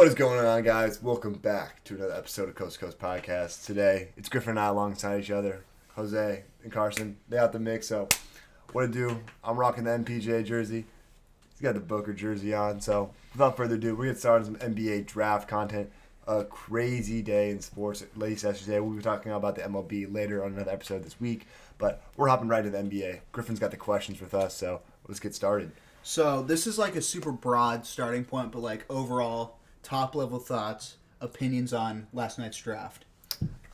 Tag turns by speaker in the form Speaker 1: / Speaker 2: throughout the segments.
Speaker 1: What is going on, guys? Welcome back to another episode of Coast to Coast Podcast. Today, it's Griffin and I alongside each other. Jose and Carson, they out the mix, so what to do? I'm rocking the MPJ jersey. He's got the Booker jersey on, so without further ado, we get started some NBA draft content. A crazy day in sports late yesterday. We'll be talking about the MLB later on another episode this week, but we're hopping right to the NBA. Griffin's got the questions with us, so let's get started.
Speaker 2: So this is like a super broad starting point, but like overall, top-level thoughts, opinions on last night's draft.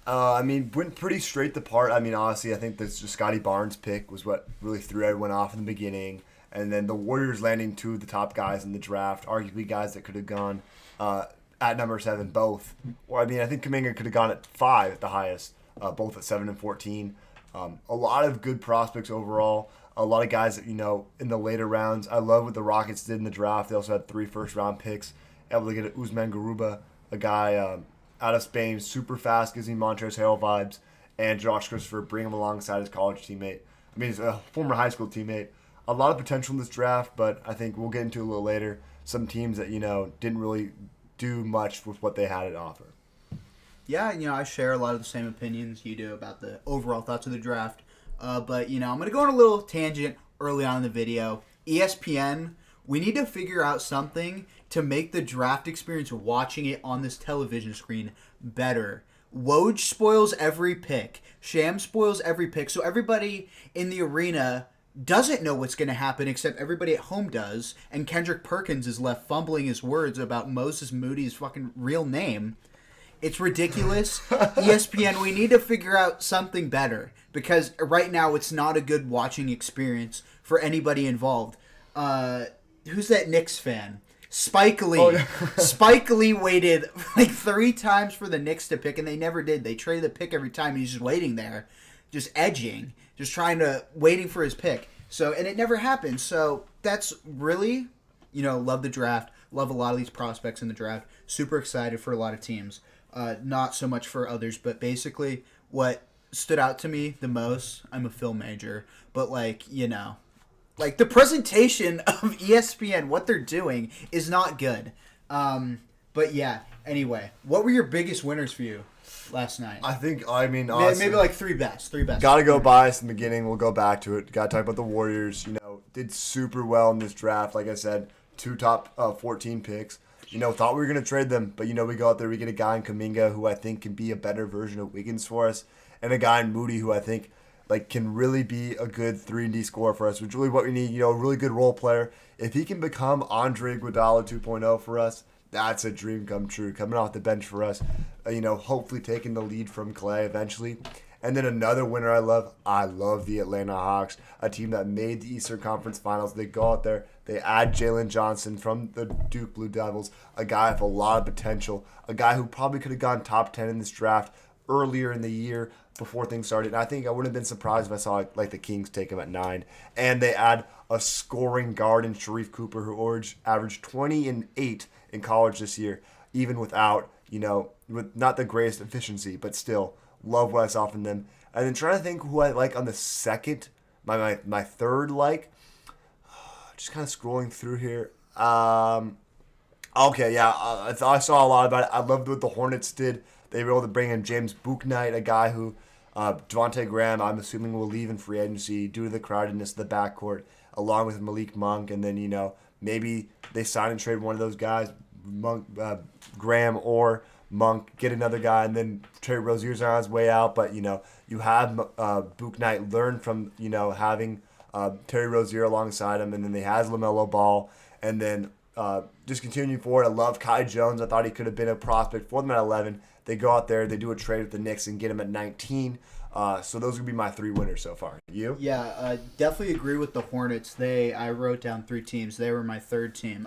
Speaker 1: Went pretty straight to part. Honestly, I think the Scotty Barnes pick was what really threw everyone off in the beginning. And then the Warriors landing two of the top guys in the draft, arguably guys that could have gone at number 7 both. Or, I think Kuminga could have gone at 5 at the highest, both at 7 and 14. A lot of good prospects overall. A lot of guys that, in the later rounds. I love what the Rockets did in the draft. They also had 3 first-round picks. Able to get Usman Garuba, a guy out of Spain, super fast, gives me Montrezl Harrell vibes, and Josh Christopher, bring him alongside his college teammate. He's a former high school teammate. A lot of potential in this draft, but I think we'll get into a little later. Some teams that, didn't really do much with what they had to offer.
Speaker 2: Yeah, I share a lot of the same opinions you do about the overall thoughts of the draft. But I'm going to go on a little tangent early on in the video. ESPN, we need to figure out something to make the draft experience watching it on this television screen better. Woj spoils every pick. Sham spoils every pick. So everybody in the arena doesn't know what's going to happen except everybody at home does. And Kendrick Perkins is left fumbling his words about Moses Moody's fucking real name. It's ridiculous. ESPN, we need to figure out something better. Because right now it's not a good watching experience for anybody involved. Who's that Knicks fan? Spike Lee. Oh, yeah. Spike Lee waited like 3 times for the Knicks to pick, and they never did. They traded the pick every time, and he's just waiting there, just edging, just waiting for his pick. So, and it never happened. So that's really, love the draft. Love a lot of these prospects in the draft. Super excited for a lot of teams. Not so much for others, but basically what stood out to me the most, I'm a film major, but the presentation of ESPN, what they're doing is not good. But yeah, anyway, what were your biggest winners for you last night?
Speaker 1: Honestly,
Speaker 2: maybe like 3 best.
Speaker 1: Gotta go biased in the beginning. We'll go back to it. Gotta talk about the Warriors. Did super well in this draft. Like I said, 2 top 14 picks. Thought we were gonna trade them, but we go out there, we get a guy in Kuminga who I think can be a better version of Wiggins for us, and a guy in Moody who I think can really be a good 3-and-D scorer for us, which is really what we need. A really good role player. If he can become Andre Iguodala 2.0 for us, that's a dream come true. Coming off the bench for us, hopefully taking the lead from Clay eventually. And then another winner I love the Atlanta Hawks, a team that made the Eastern Conference Finals. They go out there, they add Jalen Johnson from the Duke Blue Devils, a guy with a lot of potential, a guy who probably could have gone top 10 in this draft earlier in the year before things started. And I think I wouldn't have been surprised if I saw the Kings take him at 9. And they add a scoring guard in Sharif Cooper, who averaged 20 and 8 in college this year, even without, with not the greatest efficiency, but still love what I saw from them. And then trying to think who I like on the second, my third just kind of scrolling through here. Okay, yeah, I saw a lot about it. I loved what the Hornets did. They were able to bring in James Bouknight, a guy who Devontae Graham, I'm assuming, will leave in free agency due to the crowdedness of the backcourt, along with Malik Monk. And then, maybe they sign and trade one of those guys, Graham or Monk, get another guy, and then Terry Rozier's on his way out. But, you have Bouknight learn from, having Terry Rozier alongside him. And then they has LaMelo Ball. And then just continuing forward, I love Kai Jones. I thought he could have been a prospect for them at 11. They go out there, they do a trade with the Knicks and get him at 19. So those would be my 3 winners so far. You?
Speaker 2: Yeah, definitely agree with the Hornets. I wrote down 3 teams. They were my 3rd team.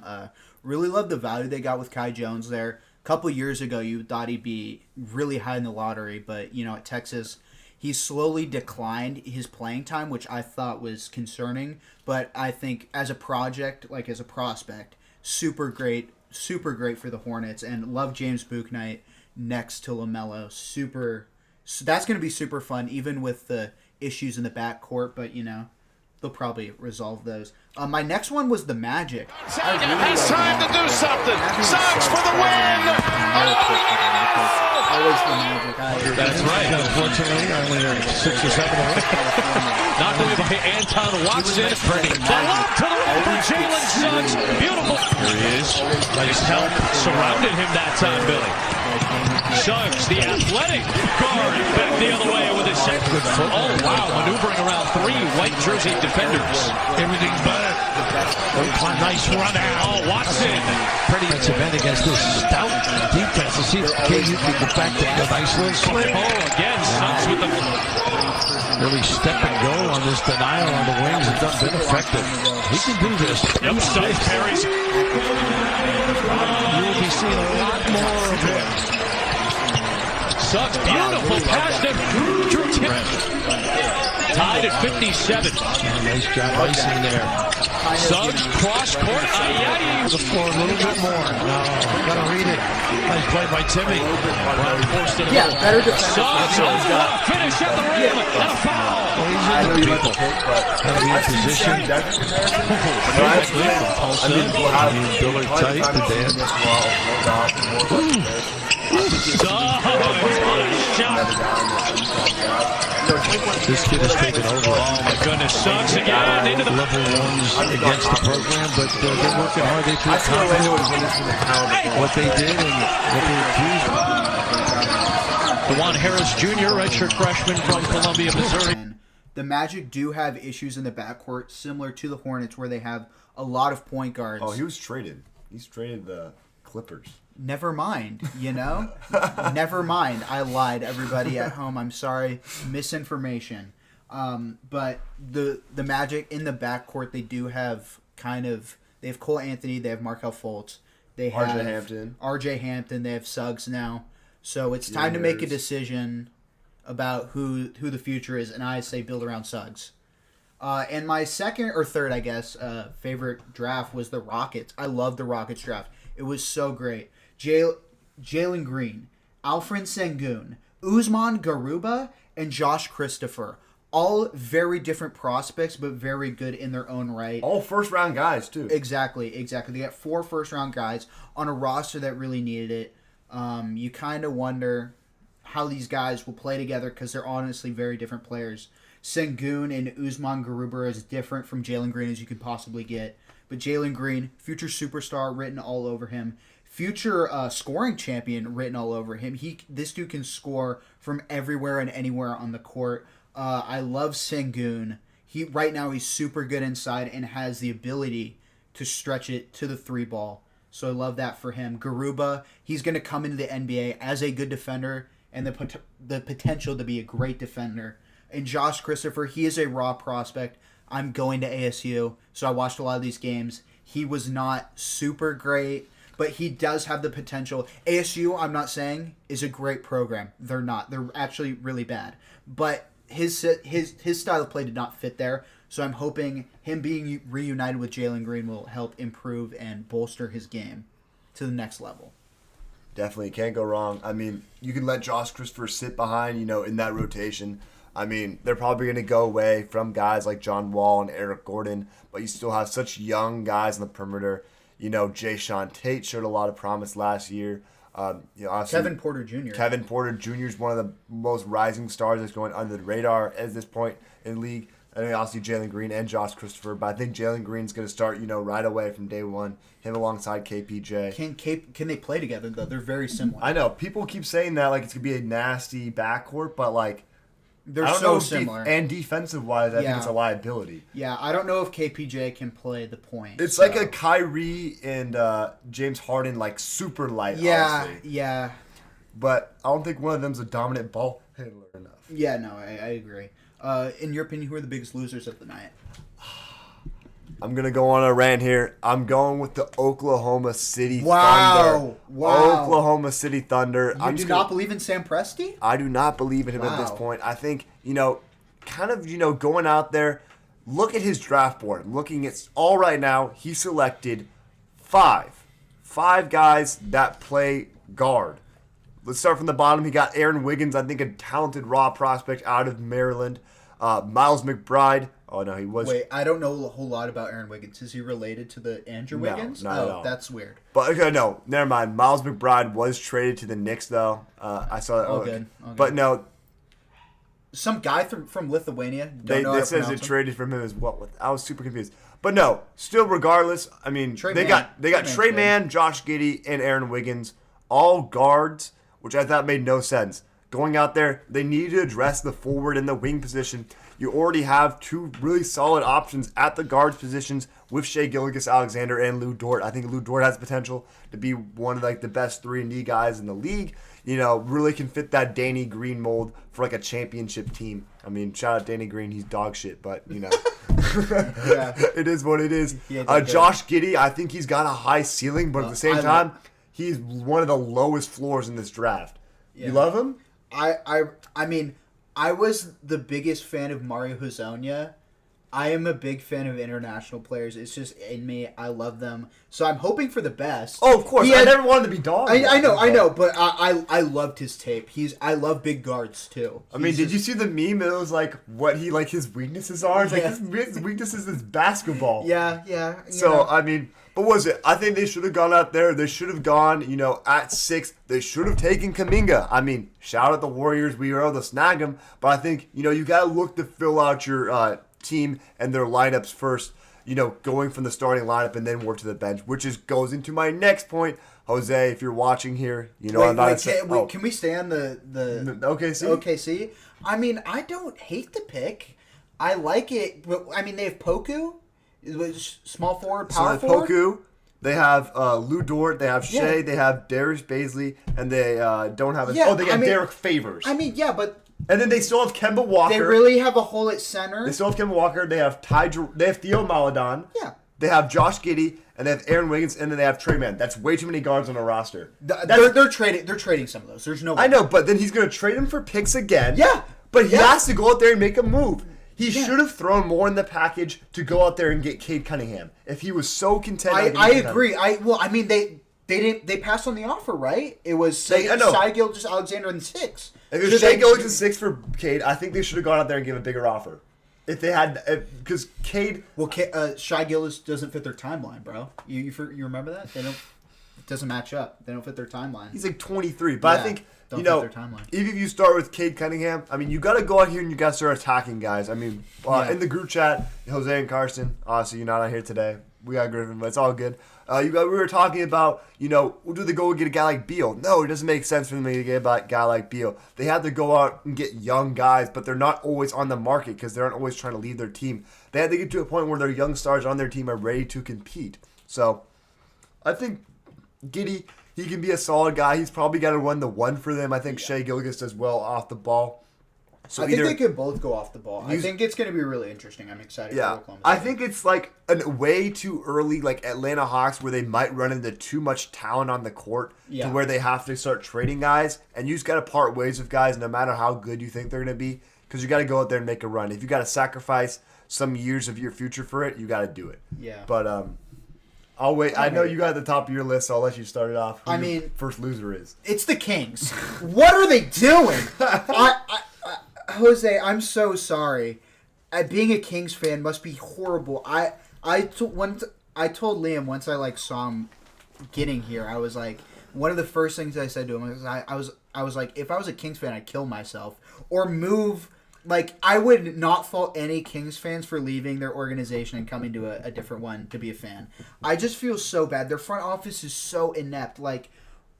Speaker 2: Really love the value they got with Kai Jones there. A couple years ago, you thought he'd be really high in the lottery, but, at Texas, he slowly declined his playing time, which I thought was concerning. But I think as a project, as a prospect, super great for the Hornets, and love James Bouknight next to LaMelo. So that's going to be super fun, even with the issues in the backcourt, but, they'll probably resolve those. My next one was the Magic.
Speaker 3: It's time to do something. Sox for the win!
Speaker 2: against the Magic.
Speaker 3: That's right.
Speaker 4: Unfortunately, only 6 or 7 away.
Speaker 3: Knocked away by Anton Watson. The lob to the right for Jalen Suggs. Beautiful. Here he is. Nice help. Surrounded him that time, Billy. Suggs, the athletic guard, back the other way with his second good foot. Oh, wow. Maneuvering around 3 white jersey defenders.
Speaker 4: Everything's better. Nice run out.
Speaker 3: Oh, Watson.
Speaker 4: Pretty defensive end against this stout defense. To see if KU can get back to a nice little slit.
Speaker 3: Oh, again, Suggs with the...
Speaker 4: Really step and go on this denial on the wings. It's not been effective. He can do this.
Speaker 3: Yep, Suggs parries.
Speaker 4: You'll be seeing a lot more of him.
Speaker 3: Suggs, beautiful pass to Drew tied at 57.
Speaker 4: Nice job icing there.
Speaker 3: Suggs, cross court. Ayadi.
Speaker 4: The floor a little bit more. No, gotta read it. Nice play by Timmy.
Speaker 2: Yeah, better defense.
Speaker 3: Suggs, finish at the rim, and a foul.
Speaker 4: Well, he's
Speaker 1: I
Speaker 4: in
Speaker 1: know
Speaker 4: the
Speaker 1: you like
Speaker 4: people.
Speaker 1: the pick, but
Speaker 4: Gotta be in
Speaker 1: I've seen
Speaker 4: position.
Speaker 1: Sam Decker comparison. I mean, we'll have
Speaker 4: Dillard tight to Dan.
Speaker 1: this well, no doubt.
Speaker 4: This kid is taking over.
Speaker 3: Oh my goodness, Suggs again into the
Speaker 4: Level ones against the program, but they're working hard. They
Speaker 1: I
Speaker 4: feel
Speaker 1: feel like it
Speaker 4: confident
Speaker 1: was when this was a talent.
Speaker 4: what they did and what they accused.
Speaker 3: DeJuan Harris Jr., redshirt freshman from Columbia, Missouri.
Speaker 2: The Magic do have issues in the backcourt, similar to the Hornets, where they have a lot of point guards.
Speaker 1: Oh, he was traded. He's traded the Clippers.
Speaker 2: Never mind, you know? Never mind. I lied, everybody at home. I'm sorry. Misinformation. But the Magic in the backcourt, they do have they have Cole Anthony, they have Markelle Fultz, they have RJ Hampton, they have Suggs now. So it's time to make a decision about who the future is, and I say build around Suggs. And my second or third, I guess, favorite draft was the Rockets. I love the Rockets draft. It was so great. Jalen Green, Alfred Sengun, Usman Garuba, and Josh Christopher. All very different prospects, but very good in their own right.
Speaker 1: All first-round guys, too.
Speaker 2: Exactly. They got 4 first-round guys on a roster that really needed it. You kind of wonder how these guys will play together because they're honestly very different players. Sengun and Usman Garuba are as different from Jalen Green as you could possibly get. But Jalen Green, future superstar written all over him. Future scoring champion written all over him. This dude can score from everywhere and anywhere on the court. I love Sengun. Right now he's super good inside and has the ability to stretch it to the 3 ball. So I love that for him. Garuba, he's going to come into the NBA as a good defender and the potential to be a great defender. And Josh Christopher, he is a raw prospect. I'm going to ASU, so I watched a lot of these games. He was not super great, but he does have the potential. ASU, I'm not saying, is a great program. They're not. They're actually really bad. But his style of play did not fit there, so I'm hoping him being reunited with Jalen Green will help improve and bolster his game to the next level.
Speaker 1: Definitely can't go wrong. I mean, you can let Josh Christopher sit behind, in that rotation. I mean, they're probably going to go away from guys like John Wall and Eric Gordon, but you still have such young guys on the perimeter. Jay Sean Tate showed a lot of promise last year.
Speaker 2: Kevin Porter Jr.
Speaker 1: Kevin Porter Jr. is one of the most rising stars that's going under the radar at this point in the league. And then obviously Jalen Green and Josh Christopher, but I think Jalen Green's going to start, right away from day one. Him alongside KPJ.
Speaker 2: Can they play together though? They're very similar.
Speaker 1: I know people keep saying that like it's going to be a nasty backcourt, but
Speaker 2: they're so similar.
Speaker 1: And defensive wise, I think it's a liability.
Speaker 2: Yeah, I don't know if KPJ can play the point.
Speaker 1: It's like a Kyrie and James Harden super light.
Speaker 2: Yeah,
Speaker 1: honestly.
Speaker 2: yeah.
Speaker 1: But I don't think one of them's a dominant ball handler enough.
Speaker 2: Yeah, no, I agree. In your opinion, who are the biggest losers of the night?
Speaker 1: I'm going to go on a rant here. I'm going with the Oklahoma City Thunder.
Speaker 2: Wow.
Speaker 1: Oklahoma City Thunder.
Speaker 2: You do not believe in Sam Presti?
Speaker 1: I do not believe in him at this point. I think, going out there, look at his draft board. Looking at all right now, he selected 5 guys that play guard. Let's start from the bottom. He got Aaron Wiggins, I think a talented raw prospect out of Maryland. Miles McBride, Oh no, he was.
Speaker 2: Wait, I don't know a whole lot about Aaron Wiggins. Is he related to the Andrew
Speaker 1: No,
Speaker 2: Wiggins?
Speaker 1: not at all.
Speaker 2: That's weird.
Speaker 1: But okay, no, never mind. Miles McBride was traded to the Knicks though. I saw that.
Speaker 2: All good.
Speaker 1: But no,
Speaker 2: some guy from Lithuania.
Speaker 1: they says they traded from him as well. I was super confused. But no, still regardless, I mean, they got Trey Mann, Josh Giddey, and Aaron Wiggins, all guards, which I thought made no sense. Going out there, they need to address the forward and the wing position. You already have two really solid options at the guards positions with Shai Gilgeous-Alexander and Lou Dort. I think Lou Dort has potential to be one of like the best 3-and-D guys in the league. You know, really can fit that Danny Green mold for like a championship team. I mean, shout out Danny Green, he's dog shit, but you know, it is what it is. Josh Giddey, I think he's got a high ceiling, but at the same time, he's one of the lowest floors in this draft. You love him?
Speaker 2: I mean, I was the biggest fan of Mario Hezonja. I am a big fan of international players. It's just in me. I love them. So I'm hoping for the best.
Speaker 1: Oh, of course. I never wanted to be dog.
Speaker 2: I know, but I loved his tape. I love big guards too.
Speaker 1: I mean, did you see the meme? It was like what he like his weaknesses are. It's like his weakness is basketball.
Speaker 2: Yeah.
Speaker 1: So I mean, but was it? I think they should have gone out there. They should have gone, you know, at 6. They should have taken Kuminga. I mean, shout out the Warriors. We were able to snag him. But I think, you know, you got to look to fill out your team and their lineups first, you know, going from the starting lineup and then work to the bench, which goes into my next point. Jose, if you're watching here, you know I'm not
Speaker 2: can we stay on the
Speaker 1: OKC?
Speaker 2: OKC? I mean, I don't hate the pick. I like it. But, I mean, they have Poku. It was small forward, power forward.
Speaker 1: Poku, they have Lou Dort, they have Shea, they have Darius Baisley, and they don't have they got Derek Favors.
Speaker 2: I mean, but
Speaker 1: and then they still have Kemba Walker.
Speaker 2: They really have a hole at center.
Speaker 1: They still have Kemba Walker. They have they have Theo Maledon.
Speaker 2: Yeah.
Speaker 1: They have Josh Giddey, and they have Aaron Wiggins, and then they have Trey Mann. That's way too many guards on a roster.
Speaker 2: They're trading some of those. There's no way.
Speaker 1: I know, but then he's going to trade him for picks again.
Speaker 2: Yeah.
Speaker 1: But he has to go out there and make a move. He should have thrown more in the package to go out there and get Cade Cunningham. If he was so content.
Speaker 2: I agree. I mean they passed on the offer, right? It was Shai Gilgeous-Alexander in 6.
Speaker 1: If it was Shai Gilgeous in 6 for Cade, I think they should have gone out there and given a bigger offer. If they had, because Cade.
Speaker 2: Well, Shai Gilgeous doesn't fit their timeline, bro. You remember that? They don't. It doesn't match up. They don't fit their timeline.
Speaker 1: He's like 23, but I think.
Speaker 2: Don't
Speaker 1: you know,
Speaker 2: fit their timeline.
Speaker 1: even if you start with Cade Cunningham, I mean, you got to go out here and you got to start attacking guys. I mean, in the group chat, Jose and Carson, obviously you're not on here today. We got Griffin, but it's all good. We were talking about, you know, do they go get a guy like Beal? No, it doesn't make sense for them to get a guy like Beal. They have to go out and get young guys, but they're not always on the market because they aren't always trying to lead their team. They have to get to a point where their young stars on their team are ready to compete. So, I think Giddey, he can be a solid guy. He's probably got to run the 1 for them. I think Shai Gilgeous does well off the ball.
Speaker 2: So I think they could both go off the ball. I think it's going to be really interesting. I'm excited for Oklahoma City.
Speaker 1: I think it's like way too early, like Atlanta Hawks, where they might run into too much talent on the court to where they have to start trading guys. And you just got to part ways with guys no matter how good you think they're going to be because you got to go out there and make a run. If you got to sacrifice some years of your future for it, you got to do it.
Speaker 2: Yeah.
Speaker 1: But I'll wait. I know you got at the top of your list, so I'll let you start it off.
Speaker 2: I mean,
Speaker 1: first loser is.
Speaker 2: It's the Kings. What are they doing? Jose, I'm so sorry. Being a Kings fan must be horrible. I told Liam once I saw him getting here. I was like, one of the first things I said to him was I was like, if I was a Kings fan, I'd kill myself or move. Like, I would not fault any Kings fans for leaving their organization and coming to a different one to be a fan. I just feel so bad. Their front office is so inept. Like,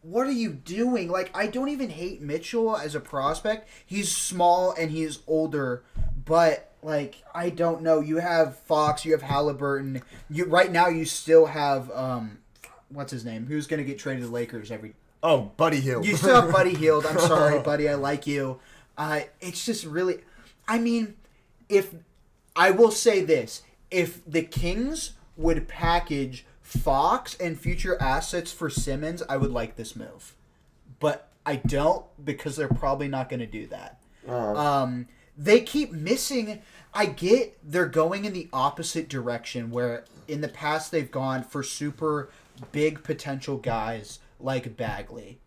Speaker 2: what are you doing? Like, I don't even hate Mitchell as a prospect. He's small and he's older, but, like, I don't know. You have Fox, you have Halliburton. Right now you still have, what's his name? Who's going to get traded to the Lakers
Speaker 1: Oh, Buddy Hield.
Speaker 2: You still have Buddy Hield. I'm sorry, Buddy. I like you. It's just really... I mean, I will say this. If the Kings would package Fox and future assets for Simmons, I would like this move. But I don't because they're probably not going to do that. They keep missing. I get they're going in the opposite direction where in the past they've gone for super big potential guys like Bagley.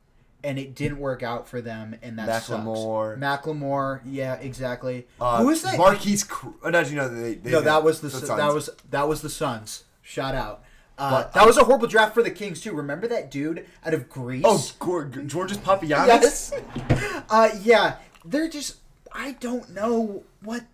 Speaker 2: and it didn't work out for them, and that
Speaker 1: Macklemore.
Speaker 2: sucks. Macklemore, yeah, exactly. Who is that?
Speaker 1: Marquise. Did you know
Speaker 2: No, that was the
Speaker 1: Suns.
Speaker 2: that was the Suns. Shout out. That was a horrible draft for the Kings too. Remember that dude out of Greece?
Speaker 1: Oh, Georges Papagiannis?
Speaker 2: Yes. Yeah, they're just. I don't know what.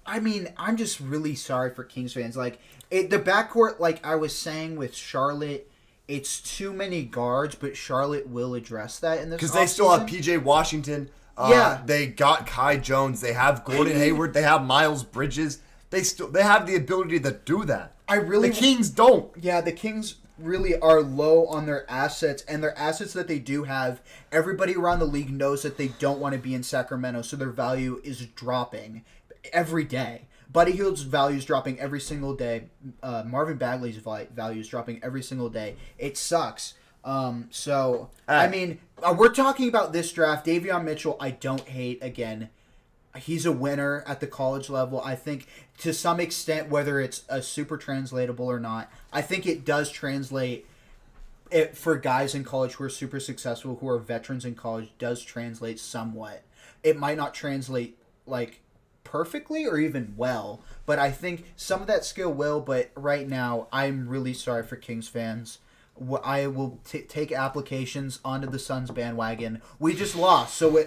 Speaker 2: I mean, I'm just really sorry for Kings fans. Like the backcourt, like I was saying with Charlotte, it's too many guards, but Charlotte will address that in this.
Speaker 1: Because they still have PJ Washington.
Speaker 2: Yeah.
Speaker 1: They got Kai Jones. They have Gordon Hayward. They have Miles Bridges. They have the ability to do that. The Kings don't.
Speaker 2: Yeah, the Kings really are low on their assets, and their assets that they do have, everybody around the league knows that they don't want to be in Sacramento, so their value is dropping every day. Buddy Hield's value is dropping every single day. Marvin Bagley's value is dropping every single day. It sucks. I mean, we're talking about this draft. Davion Mitchell, I don't hate again. He's a winner at the college level. I think to some extent, whether it's a super translatable or not, I think it does translate. It for guys in college who are super successful, who are veterans in college, does translate somewhat. It might not translate like perfectly or even well, but I think some of that skill will. But right now, I'm really sorry for Kings fans. I will take applications onto the Suns bandwagon. We just lost, so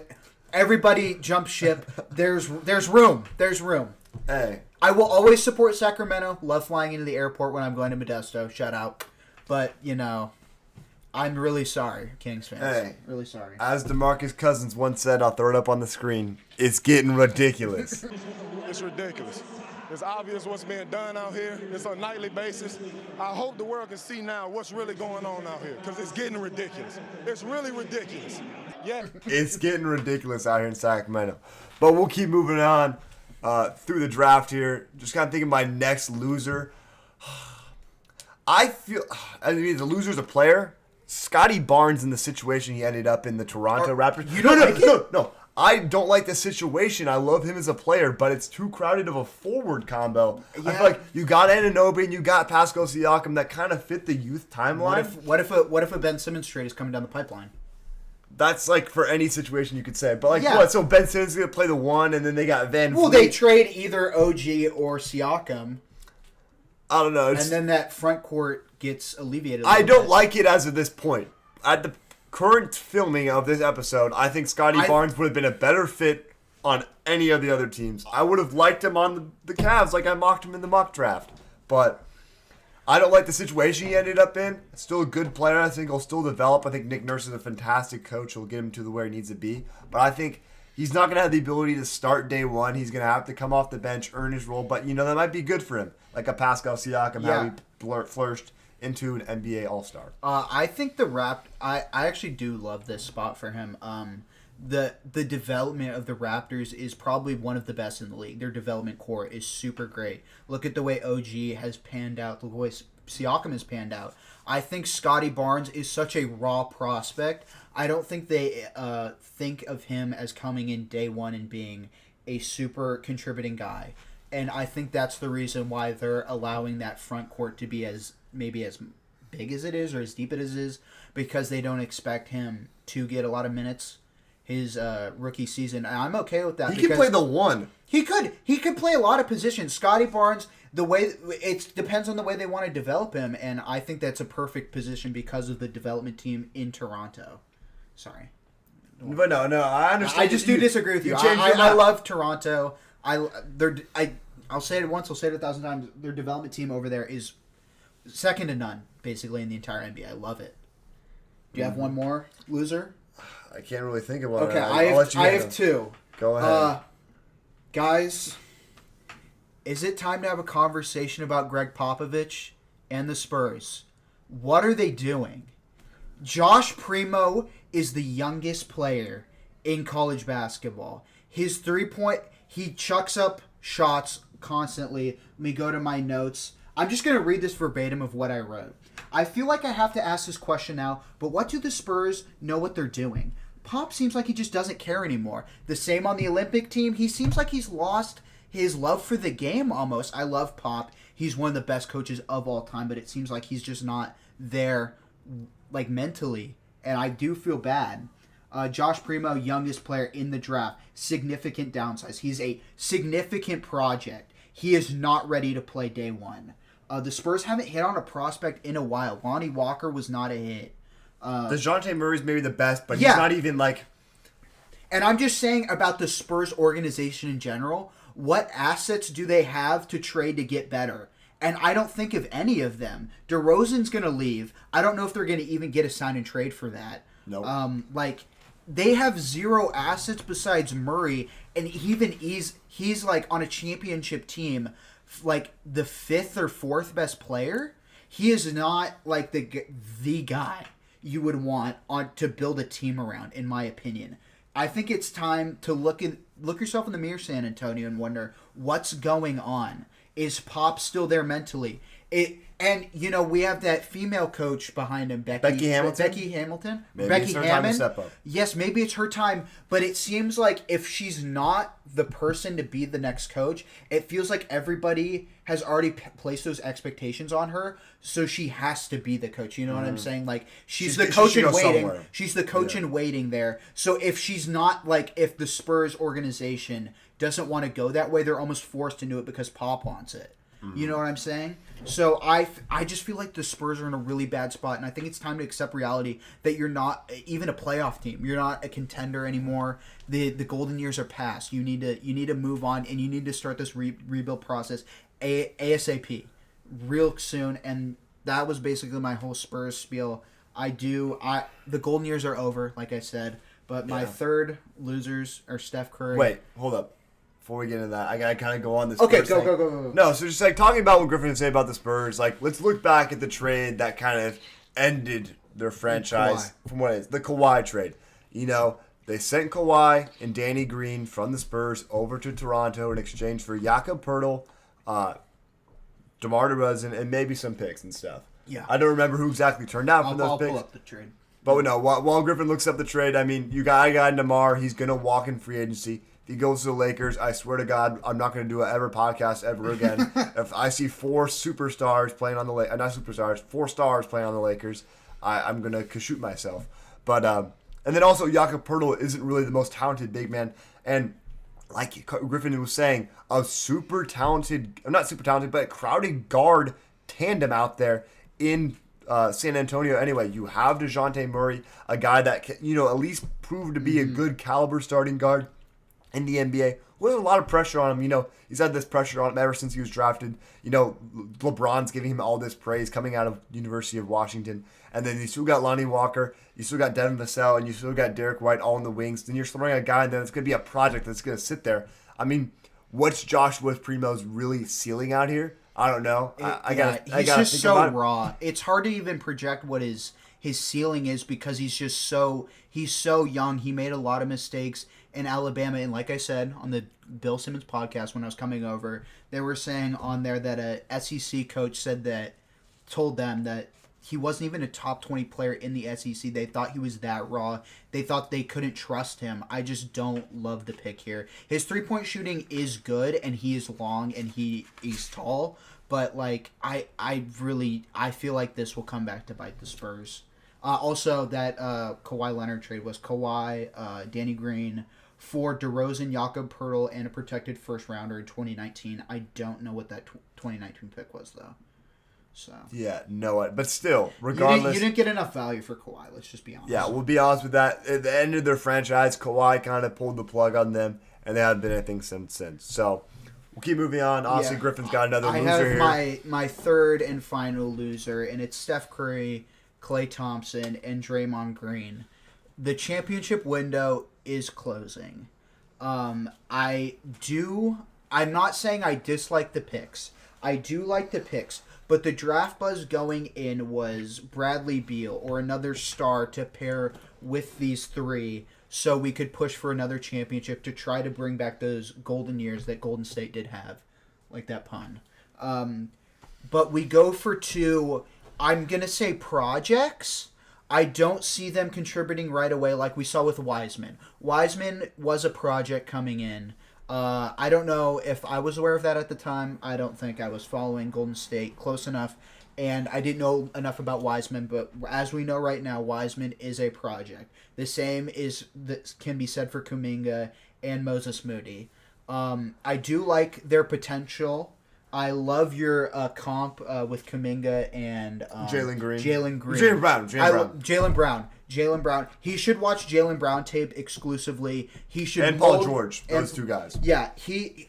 Speaker 2: everybody jump ship. There's room. There's room.
Speaker 1: Hey.
Speaker 2: I will always support Sacramento. Love flying into the airport when I'm going to Modesto. Shout out. But, I'm really sorry, Kings fans.
Speaker 1: Hey.
Speaker 2: Really sorry.
Speaker 1: As DeMarcus Cousins once said, I'll throw it up on the screen, it's getting ridiculous.
Speaker 5: It's ridiculous. It's obvious what's being done out here. It's on a nightly basis. I hope the world can see now what's really going on out here, because it's getting ridiculous. It's really ridiculous. Yeah.
Speaker 1: It's getting ridiculous out here in Sacramento. But we'll keep moving on through the draft here. Just kind of thinking my next loser. The loser's a player. Scotty Barnes in the situation he ended up in the Toronto Raptors.
Speaker 2: You don't like it?
Speaker 1: No. I don't like the situation. I love him as a player, but it's too crowded of a forward combo.
Speaker 2: Yeah.
Speaker 1: I feel like you got Anunoby and you got Pascal Siakam that kind of fit the youth timeline.
Speaker 2: What if a Ben Simmons trade is coming down the pipeline?
Speaker 1: That's like for any situation you could say. But
Speaker 2: Yeah.
Speaker 1: what? So Ben Simmons is going to play the one, and then they got Van
Speaker 2: Well,
Speaker 1: Vliet.
Speaker 2: they trade either OG or Siakam,
Speaker 1: I don't know.
Speaker 2: and then that front court gets alleviated.
Speaker 1: I don't like it as of this point. At the current filming of this episode, I think Scotty Barnes would have been a better fit on any of the other teams. I would have liked him on the Cavs like I mocked him in the mock draft. But I don't like the situation he ended up in. Still a good player. I think he'll still develop. I think Nick Nurse is a fantastic coach. He'll get him to where he needs to be. But I think he's not going to have the ability to start day one. He's going to have to come off the bench, earn his role. But, that might be good for him. Like a Pascal Siakam, how he flourished into an NBA All-Star.
Speaker 2: I think I actually do love this spot for him. The development of the Raptors is probably one of the best in the league. Their development core is super great. Look at the way OG has panned out. The way Siakam has panned out. I think Scotty Barnes is such a raw prospect. I don't think they think of him as coming in day one and being a super contributing guy. And I think that's the reason why they're allowing that front court to be maybe as big as it is or as deep as it is, because they don't expect him to get a lot of minutes his rookie season. And I'm okay with that.
Speaker 1: He can play the one.
Speaker 2: He could play a lot of positions. Scotty Barnes, the way it depends on the way they want to develop him, and I think that's a perfect position because of the development team in Toronto. Sorry.
Speaker 1: But no, I understand.
Speaker 2: I just do disagree with you. I love Toronto. I'll say it once, I'll say it 1,000 times. Their development team over there is second to none, basically, in the entire NBA. I love it. Do you have one more loser?
Speaker 1: I can't really think of one.
Speaker 2: Okay,
Speaker 1: I'll let you
Speaker 2: I have two.
Speaker 1: Go ahead.
Speaker 2: Guys, is it time to have a conversation about Greg Popovich and the Spurs? What are they doing? Josh Primo is the youngest player in college basketball. His three-point, he chucks up shots constantly. Let me go to my notes. I'm just going to read this verbatim of what I wrote. I feel like I have to ask this question now, but what do the Spurs know what they're doing? Pop seems like he just doesn't care anymore. The same on the Olympic team. He seems like he's lost his love for the game almost. I love Pop. He's one of the best coaches of all time, but it seems like he's just not there like mentally and I do feel bad. Josh Primo, youngest player in the draft, significant downsize. He's a significant project. He is not ready to play day one. The Spurs haven't hit on a prospect in a while. Lonnie Walker was not a hit.
Speaker 1: DeJounte Murray's maybe the best, but
Speaker 2: Yeah.
Speaker 1: he's not even like...
Speaker 2: And I'm just saying about the Spurs organization in general, what assets do they have to trade to get better? And I don't think of any of them. DeRozan's going to leave. I don't know if they're going to even get a sign and trade for that.
Speaker 1: Nope.
Speaker 2: They have zero assets besides Murray, and even he's like on a championship team, like the 5th or 4th best player. He is not like the guy you would want to build a team around, in my opinion. I think it's time to look yourself in the mirror, San Antonio, and wonder what's going on. Is Pop still there mentally? And we have that female coach behind him, Becky Hamilton.
Speaker 1: Maybe
Speaker 2: Becky
Speaker 1: it's her
Speaker 2: Hammond.
Speaker 1: time to step up.
Speaker 2: Yes, maybe it's her time, but it seems like if she's not the person to be the next coach, it feels like everybody has already placed those expectations on her, so she has to be the coach. You know what I'm saying? Like she's the coach in waiting.
Speaker 1: Somewhere.
Speaker 2: She's the coach in waiting there. So if she's not, like, if the Spurs organization doesn't want to go that way, they're almost forced to do it because Pop wants it. You know what I'm saying? So I just feel like the Spurs are in a really bad spot, and I think it's time to accept reality that you're not even a playoff team. You're not a contender anymore. The golden years are past. You need to move on, and you need to start this rebuild process ASAP, real soon. And that was basically my whole Spurs spiel. The golden years are over, like I said, but my third losers are Steph Curry.
Speaker 1: Wait, hold up. Before we get into that, I gotta kind of go on this.
Speaker 2: Okay,
Speaker 1: Spurs
Speaker 2: go,
Speaker 1: thing.
Speaker 2: go.
Speaker 1: No, so just like talking about what Griffin would say about the Spurs, like let's look back at the trade that kind of ended their franchise from what it is, the Kawhi trade. They sent Kawhi and Danny Green from the Spurs over to Toronto in exchange for Jakob Poeltl, DeMar DeRozan, and maybe some picks and stuff.
Speaker 2: Yeah.
Speaker 1: I don't remember who exactly turned out for those
Speaker 2: I'll
Speaker 1: picks.
Speaker 2: pull up the trade.
Speaker 1: But no, while Griffin looks up the trade, I mean, you got a guy in DeMar. He's going to walk in free agency. If he goes to the Lakers, I swear to God, I'm not going to do an ever podcast ever again. If I see 4 superstars playing on the Lakers, not superstars, 4 stars playing on the Lakers, I'm going to shoot myself. But and then also Jakob Poeltl isn't really the most talented big man, and like Griffin was saying, a super talented, not super talented, but a crowded guard tandem out there in San Antonio. Anyway, you have DeJounte Murray, a guy that can, at least prove to be a good caliber starting guard in the NBA. With a lot of pressure on him. He's had this pressure on him ever since he was drafted. LeBron's giving him all this praise coming out of University of Washington. And then you still got Lonnie Walker, you still got Devin Vassell, and you still got Derek White all in the wings. Then you're throwing a guy in there that's going to be a project that's going to sit there. I mean, what's Joshua Primo's really ceiling out here? I don't know.
Speaker 2: He's just so raw. It's hard to even project what his ceiling is because he's so young. He made a lot of mistakes in Alabama, and like I said on the Bill Simmons podcast when I was coming over, they were saying on there that a SEC coach told them that he wasn't even a top 20 player in the SEC. They thought he was that raw. They thought they couldn't trust him. I just don't love the pick here. His 3-point shooting is good, and he is long, and he's tall. But like I feel like this will come back to bite the Spurs. Also, that Kawhi Leonard trade was Kawhi, Danny Green for DeRozan, Jakob Poeltl, and a protected first rounder in 2019. I don't know what that 2019 pick was though. So
Speaker 1: yeah, no, but still, regardless,
Speaker 2: you didn't get enough value for Kawhi. Let's just be honest.
Speaker 1: Yeah, we'll be honest with that. At the end of their franchise, Kawhi kind of pulled the plug on them, and they haven't been anything since. So we'll keep moving on. Obviously, Griffin's got another loser here.
Speaker 2: I have my third and final loser, and it's Steph Curry, Klay Thompson, and Draymond Green. The championship window is closing. I'm not saying I dislike the picks. I do like the picks. But the draft buzz going in was Bradley Beal or another star to pair with these 3 so we could push for another championship to try to bring back those golden years that Golden State did have. Like that pun. But we go for 2, I'm going to say projects. I don't see them contributing right away like we saw with Wiseman. Wiseman was a project coming in. I don't know if I was aware of that at the time. I don't think I was following Golden State close enough. and I didn't know enough about Wiseman, but as we know right now, Wiseman is a project. The same can be said for Kuminga and Moses Moody. I do like their potential. I love your comp with Kuminga and
Speaker 1: Jalen Green.
Speaker 2: Jalen Brown. He should watch Jalen Brown tape exclusively. He should
Speaker 1: and Paul George. Those two guys.
Speaker 2: Yeah,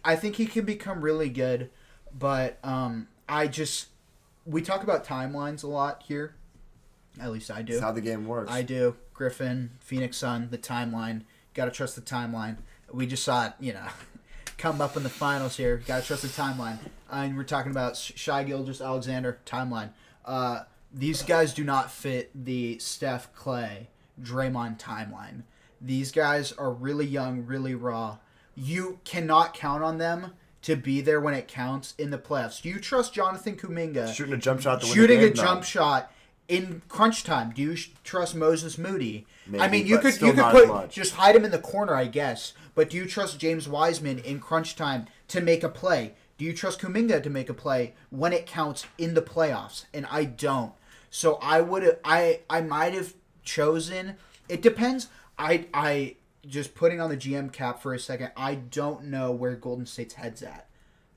Speaker 2: I think he can become really good, but we talk about timelines a lot here. At least I do.
Speaker 1: That's how the game works.
Speaker 2: I do. Griffin, Phoenix Sun, the timeline. Got to trust the timeline. We just saw it, come up in the finals here. Got to trust the timeline. And we're talking about Shai Gilgeous-Alexander timeline. These guys do not fit the Steph, Clay, Draymond timeline. These guys are really young, really raw. You cannot count on them to be there when it counts in the playoffs. Do you trust Jonathan Kuminga
Speaker 1: shooting a jump shot to win the game?
Speaker 2: Jump shot in crunch time? Do you trust Moses Moody?
Speaker 1: Maybe,
Speaker 2: I mean, you could just hide him in the corner, I guess. But do you trust James Wiseman in crunch time to make a play? Do you trust Kuminga to make a play when it counts in the playoffs? And I don't. So I might have chosen. It depends. I just putting on the GM cap for a second. I don't know where Golden State's head's at.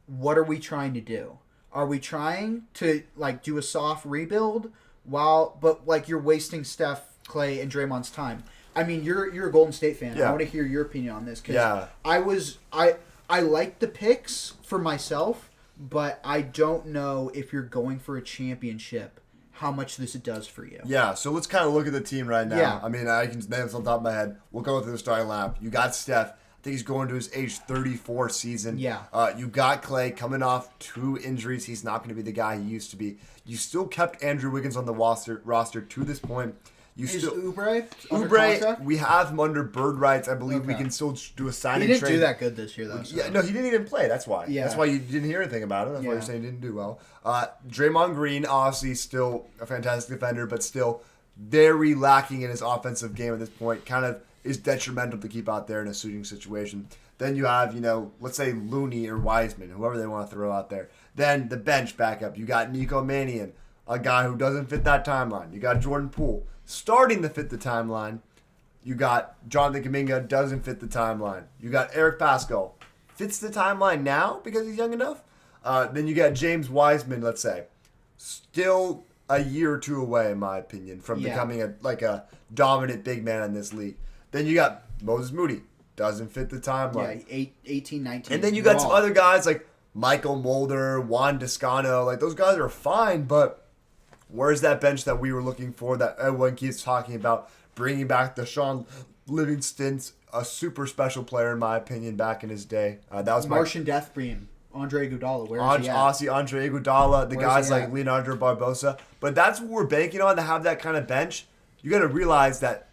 Speaker 2: What are we trying to do? Are we trying to do a soft rebuild but you're wasting Steph, Clay, and Draymond's time? I mean, you're a Golden State fan.
Speaker 1: Yeah.
Speaker 2: I want to hear your opinion on this because I like the picks for myself, but I don't know if you're going for a championship, how much this does for you.
Speaker 1: Yeah, so let's kind of look at the team right now.
Speaker 2: Yeah.
Speaker 1: I mean, I can name this on top of my head. We'll go through the starting lineup. You got Steph. I think he's going to his age 34 season.
Speaker 2: Yeah.
Speaker 1: You got Clay coming off 2 injuries. He's not going to be the guy he used to be. You still kept Andrew Wiggins on the roster to this point.
Speaker 2: Is Oubre under contract?
Speaker 1: We have him under bird rights. I believe we can still do a signing trade.
Speaker 2: He didn't do that good this year, though. So.
Speaker 1: Yeah, no, he didn't even play. That's why.
Speaker 2: Yeah.
Speaker 1: That's why you didn't hear anything about him. That's why you're saying he didn't do well. Draymond Green, obviously, still a fantastic defender, but still very lacking in his offensive game at this point. Kind of is detrimental to keep out there in a shooting situation. Then you have, let's say Looney or Wiseman, whoever they want to throw out there. Then the bench backup. You got Nico Mannion, a guy who doesn't fit that timeline. You got Jordan Poole starting to fit the timeline. You got Jonathan Kuminga, doesn't fit the timeline. You got Eric Pascal, fits the timeline now because he's young enough. Then you got James Wiseman, let's say, still a year or two away, in my opinion, from becoming a dominant big man in this league. Then you got Moses Moody, doesn't fit the timeline.
Speaker 2: Yeah, 18, 19.
Speaker 1: And then you got some other guys like Michael Mulder, Juan Toscano. Those guys are fine, but where's that bench that we were looking for that everyone keeps talking about? Bringing back Deshaun Livingston's a super special player, in my opinion, back in his day. That was
Speaker 2: Martian Death Beam. Andre Iguodala, where is he at?
Speaker 1: Andre Iguodala, guys like Leonardo Barbosa. But that's what we're banking on, to have that kind of bench. You got to realize that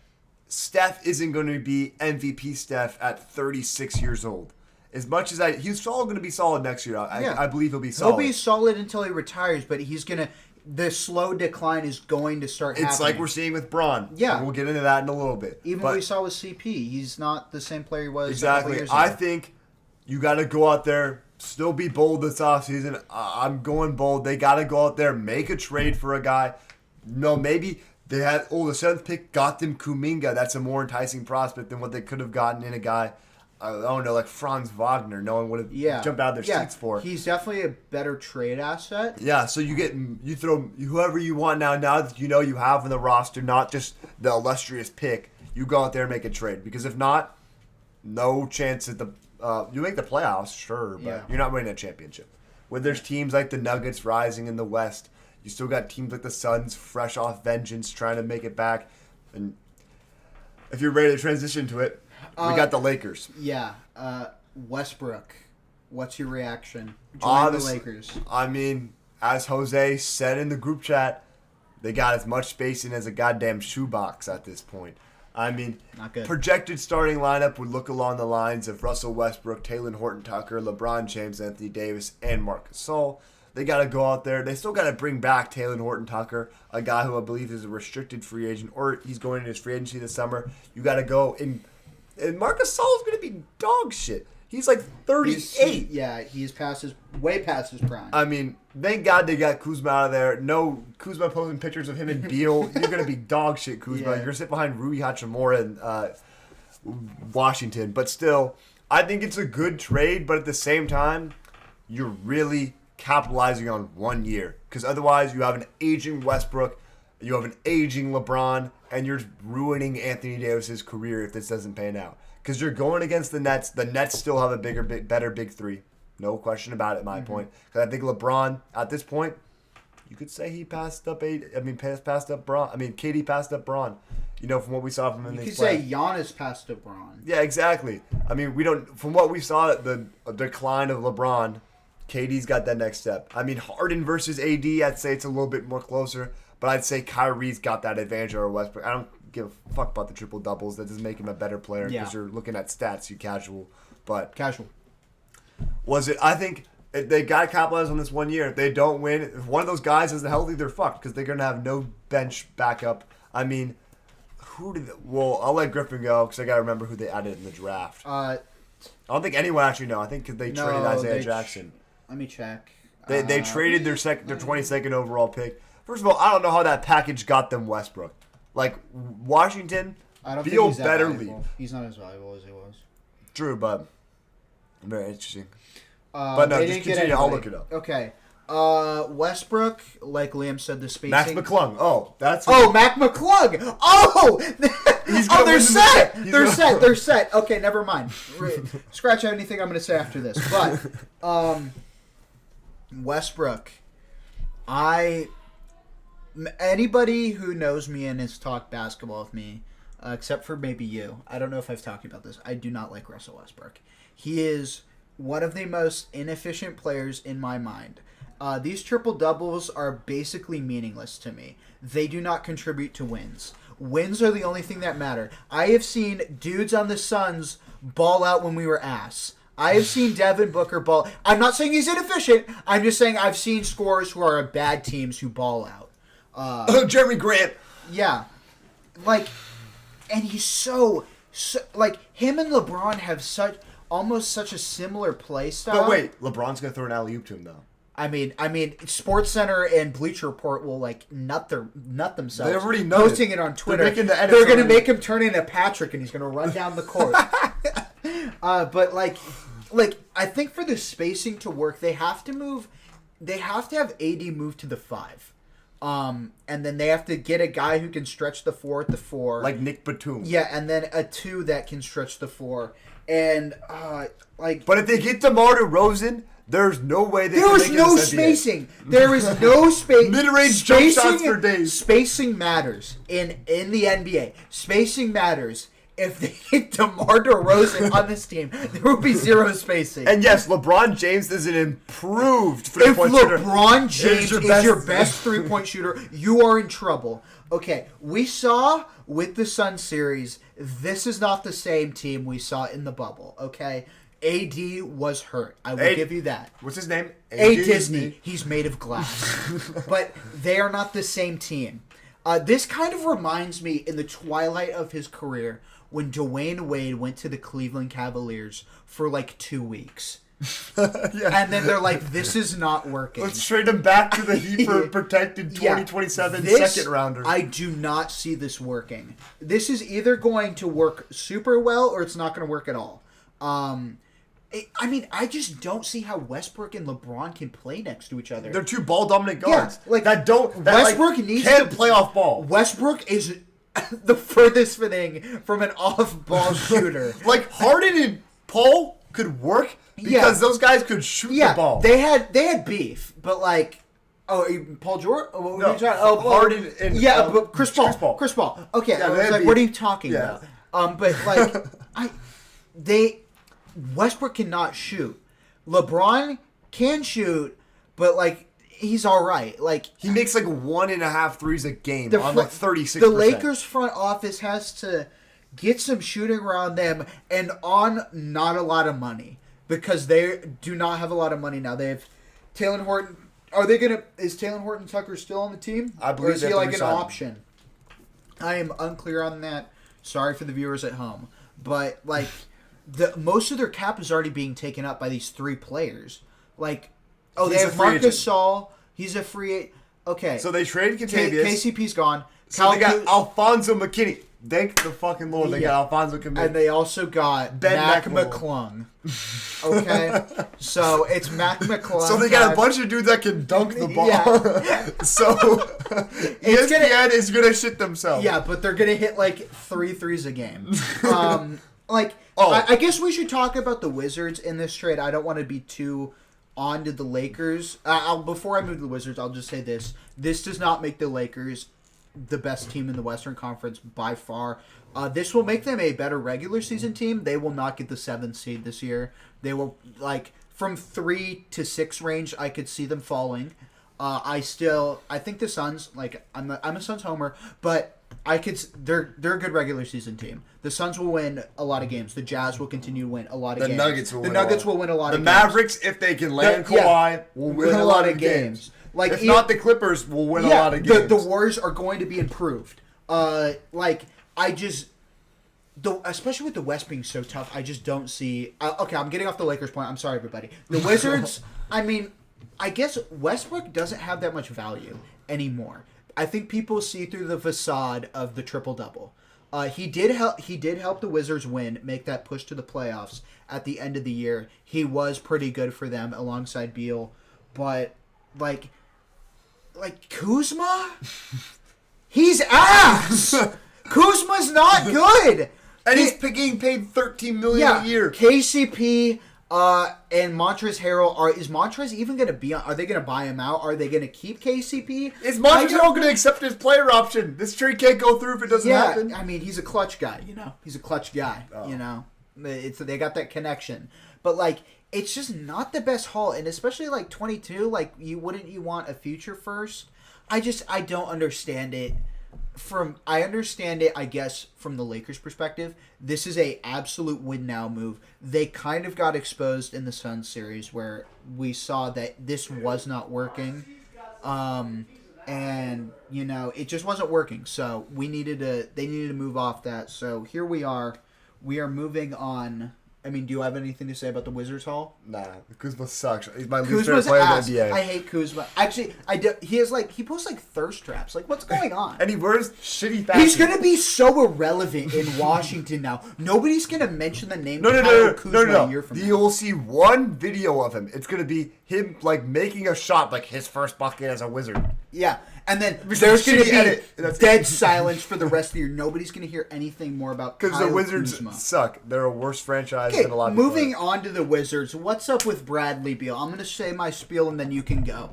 Speaker 1: Steph isn't going to be MVP Steph at 36 years old. As much as he's all going to be solid next year. I believe he'll be solid.
Speaker 2: He'll be solid until he retires, but he's going to... The slow decline is going to start happening.
Speaker 1: It's like we're seeing with Braun.
Speaker 2: Yeah.
Speaker 1: And we'll get into that in a little bit.
Speaker 2: Even what we saw with CP, he's not the same player he was
Speaker 1: exactly.
Speaker 2: a couple years ago.
Speaker 1: I think you got to go out there, still be bold this offseason. I'm going bold. They got to go out there, make a trade for a guy. No, maybe they had, the 7th pick got them Kuminga. That's a more enticing prospect than what they could have gotten in a guy, I don't know, like Franz Wagner. No one would have jumped out of their seats for.
Speaker 2: He's definitely a better trade asset.
Speaker 1: Yeah, so you throw whoever you want now that you know you have on the roster, not just the illustrious pick. You go out there and make a trade, because if not, no chance at the you make the playoffs, sure, but you're not winning a championship. When there's teams like the Nuggets rising in the West, you still got teams like the Suns fresh off vengeance trying to make it back. And if you're ready to transition to it, we got the Lakers.
Speaker 2: Yeah. Westbrook. What's your reaction? Join the Lakers.
Speaker 1: I mean, as Jose said in the group chat, they got as much spacing as a goddamn shoebox at this point. I mean,
Speaker 2: not good.
Speaker 1: Projected starting lineup would look along the lines of Russell Westbrook, Talen Horton-Tucker, LeBron James, Anthony Davis, and Marc Gasol. They got to go out there. They still got to bring back Talen Horton-Tucker, a guy who I believe is a restricted free agent, or he's going in his free agency this summer. You got to go in. And Marc Gasol is going to be dog shit. He's like 38.
Speaker 2: He's way past his prime.
Speaker 1: I mean, Thank God they got Kuzma out of there. No Kuzma posting pictures of him and Beal. You're going to be dog shit, Kuzma.
Speaker 2: Yeah.
Speaker 1: You're going to sit behind Rui Hachimura and Washington. But still, I think it's a good trade. But at the same time, you're really capitalizing on 1 year. Because otherwise, you have an aging Westbrook, you have an aging LeBron, and you're ruining Anthony Davis's career if this doesn't pan out. Because you're going against the Nets. The Nets still have a better big three. No question about it, my point. Because I think LeBron, at this point, you could say he passed up passed up Braun. I mean, KD passed up Braun. You know, from what we saw from him.
Speaker 2: You could say Giannis passed up Braun.
Speaker 1: Yeah, exactly. I mean, from what we saw, the decline of LeBron, KD's got that next step. I mean, Harden versus AD, I'd say it's a little bit more closer. But I'd say Kyrie's got that advantage over Westbrook. I don't give a fuck about the triple doubles. That doesn't make him a better player because you're looking at stats, you casual. But
Speaker 2: Casual.
Speaker 1: I think they got to capitalize on this 1 year. If they don't win, if one of those guys isn't healthy, they're fucked because they're going to have no bench backup. I mean, I'll let Griffin go because I got to remember who they added in the draft. I don't think anyone actually know. I think because they traded Isaiah Jackson.
Speaker 2: Let me check.
Speaker 1: They traded their 22nd overall pick. First of all, I don't know how that package got them Westbrook. Like, Washington,
Speaker 2: I don't
Speaker 1: Beal
Speaker 2: think he's that
Speaker 1: better
Speaker 2: valuable.
Speaker 1: leave.
Speaker 2: He's not as valuable as he was.
Speaker 1: True, but very interesting. But no, just continue. I'll look it up.
Speaker 2: Okay. Westbrook, like Liam said, the spacing.
Speaker 1: Max McClung. Oh, that's...
Speaker 2: Mac McClung. Oh! They're set. They're set. Okay, never mind. Scratch out anything I'm going to say after this. But, Westbrook, anybody who knows me and has talked basketball with me, except for maybe you, I don't know if I've talked about this. I do not like Russell Westbrook. He is one of the most inefficient players in my mind. These triple doubles are basically meaningless to me. They do not contribute to wins. Wins are the only thing that matter. I have seen dudes on the Suns ball out when we were ass. I have seen Devin Booker ball. I'm not saying he's inefficient. I'm just saying I've seen scorers who are bad teams who ball out.
Speaker 1: Jeremy Grant.
Speaker 2: Yeah. And he's so like, him and LeBron have almost such a similar play style.
Speaker 1: But wait, LeBron's going to throw an alley-oop to him, though.
Speaker 2: I mean, SportsCenter and Bleacher Report will nut themselves.
Speaker 1: They already know
Speaker 2: posting it on Twitter. They're going to make him turn into Patrick, and he's going to run down the court. But I think for the spacing to work, they have to have AD move to the 5. And then they have to get a guy who can stretch the 4 at the 4.
Speaker 1: Like Nick Batum.
Speaker 2: Yeah, and then a 2 that can stretch the 4. And,
Speaker 1: But if they get DeMar DeRozan, there's no way they can make it
Speaker 2: no
Speaker 1: this NBA.
Speaker 2: spacing. There is no space.
Speaker 1: Mid-range jump shots for days.
Speaker 2: Spacing matters in the NBA. Spacing matters. If they get DeMar DeRozan on this team, there will be zero spacing.
Speaker 1: And yes, LeBron James is an improved three-point shooter.
Speaker 2: If LeBron James is your best three-point shooter, you are in trouble. Okay, we saw with the Sun series, this is not the same team we saw in the bubble, okay? AD was hurt. I will give you that.
Speaker 1: What's his name?
Speaker 2: A. Disney. He's made of glass. But they are not the same team. This kind of reminds me in the twilight of his career when Dwayne Wade went to the Cleveland Cavaliers for 2 weeks.
Speaker 1: Yeah.
Speaker 2: And then they're like, this is not working.
Speaker 1: Let's trade him back to the Heat for a protected 2027 second rounder.
Speaker 2: I do not see this working. This is either going to work super well or it's not going to work at all. I just don't see how Westbrook and LeBron can play next to each other.
Speaker 1: They're two ball-dominant guards.
Speaker 2: Yeah,
Speaker 1: Westbrook can't play off ball.
Speaker 2: Westbrook is the furthest thing from an off-ball shooter.
Speaker 1: Harden and Paul could work because those guys could shoot the ball.
Speaker 2: They had beef, but Paul George?
Speaker 1: Harden and
Speaker 2: but Chris Paul. Okay, I was what are you talking about? Westbrook cannot shoot. LeBron can shoot, but he's all right.
Speaker 1: He makes 1.5 threes a game on 36%.
Speaker 2: The Lakers front office has to get some shooting around them and on not a lot of money because they do not have a lot of money now. They have Taylor Horton. Is Taylor Horton Tucker still on the team?
Speaker 1: I believe.
Speaker 2: Or is he an option? I am unclear on that. Sorry for the viewers at home, but most of their cap is already being taken up by these 3 players. Oh, they
Speaker 1: He's a
Speaker 2: have
Speaker 1: free
Speaker 2: Marcus
Speaker 1: agent.
Speaker 2: Saul. He's a free. Okay.
Speaker 1: So they traded Kentavious.
Speaker 2: KCP's gone.
Speaker 1: So they got
Speaker 2: Kuz-
Speaker 1: Alfonso McKinney. Thank the fucking Lord. They
Speaker 2: Yeah.
Speaker 1: got Alfonso McKinney.
Speaker 2: and they also got
Speaker 1: Ben
Speaker 2: Mac
Speaker 1: McClung.
Speaker 2: Okay, so it's Mac McClung.
Speaker 1: So they got a bunch of dudes that can dunk the ball.
Speaker 2: Yeah.
Speaker 1: So ESPN is gonna shit themselves.
Speaker 2: Yeah, but they're gonna hit like 3 threes a game.
Speaker 1: Oh.
Speaker 2: I guess we should talk about the Wizards in this trade. I don't want to be too on to the Lakers. Before I move to the Wizards, I'll just say this: this does not make the Lakers the best team in the Western Conference by far. This will make them a better regular season team. They will not get the 7th seed this year. They will from 3 to 6 range. I could see them falling. I think the Suns. I'm a Suns homer, but they're a good regular season team. The Suns will win a lot of games. The Jazz will continue to win a lot of games.
Speaker 1: The Nuggets will
Speaker 2: win a lot
Speaker 1: the
Speaker 2: of games.
Speaker 1: Mavericks, if they can land Kawhi, will win a lot of games. If not, the Clippers will win a lot of games.
Speaker 2: The Warriors are going to be improved. Especially with the West being so tough, I just don't see. Okay, I'm getting off the Lakers point. I'm sorry, everybody. The Wizards. I guess Westbrook doesn't have that much value anymore. I think people see through the facade of the triple double. He did help the Wizards make that push to the playoffs at the end of the year. He was pretty good for them alongside Beal, but Kuzma, he's ass. Kuzma's not good.
Speaker 1: And he's getting paid $13 million a year.
Speaker 2: KCP and Montrezl Harrell is Montrezl even going to be on? Are they going to buy him out? Are they going to keep KCP?
Speaker 1: Is Montrezl Harrell going to accept his player option? This trade can't go through if it doesn't happen.
Speaker 2: I mean, he's a clutch guy. He's a clutch guy. They got that connection, but it's just not the best haul, and especially 22. Wouldn't you want a future first? I don't understand it. I understand it, I guess, from the Lakers' perspective. This is a absolute win now move. They kind of got exposed in the Suns series where we saw that this was not working. It just wasn't working. So they needed to move off that. So here we are. We are moving on. I mean, do you have anything to say about the Wizards haul?
Speaker 1: Nah, Kuzma sucks. He's my least favorite
Speaker 2: Kuzma's
Speaker 1: player
Speaker 2: ass.
Speaker 1: in the NBA.
Speaker 2: I hate Kuzma. Actually, he posts thirst traps. What's going on?
Speaker 1: And he wears shitty fashion.
Speaker 2: He's gonna be so irrelevant in Washington now. Nobody's gonna mention the name
Speaker 1: No.
Speaker 2: Kuzma a year from now.
Speaker 1: You will see one video of him. It's gonna be him making a shot, his first bucket as a Wizard.
Speaker 2: Yeah, and then
Speaker 1: There's
Speaker 2: there's
Speaker 1: a
Speaker 2: gonna
Speaker 1: shitty
Speaker 2: be
Speaker 1: edit.
Speaker 2: dead silence for the rest of the year. Nobody's gonna hear anything more about
Speaker 1: Because
Speaker 2: Kyle
Speaker 1: the Wizards
Speaker 2: Kuzma.
Speaker 1: suck. They're a worse franchise
Speaker 2: Okay,
Speaker 1: than a lot of people.
Speaker 2: moving on to the Wizards. What's up with Bradley Beal? I'm going to say my spiel and then you can go.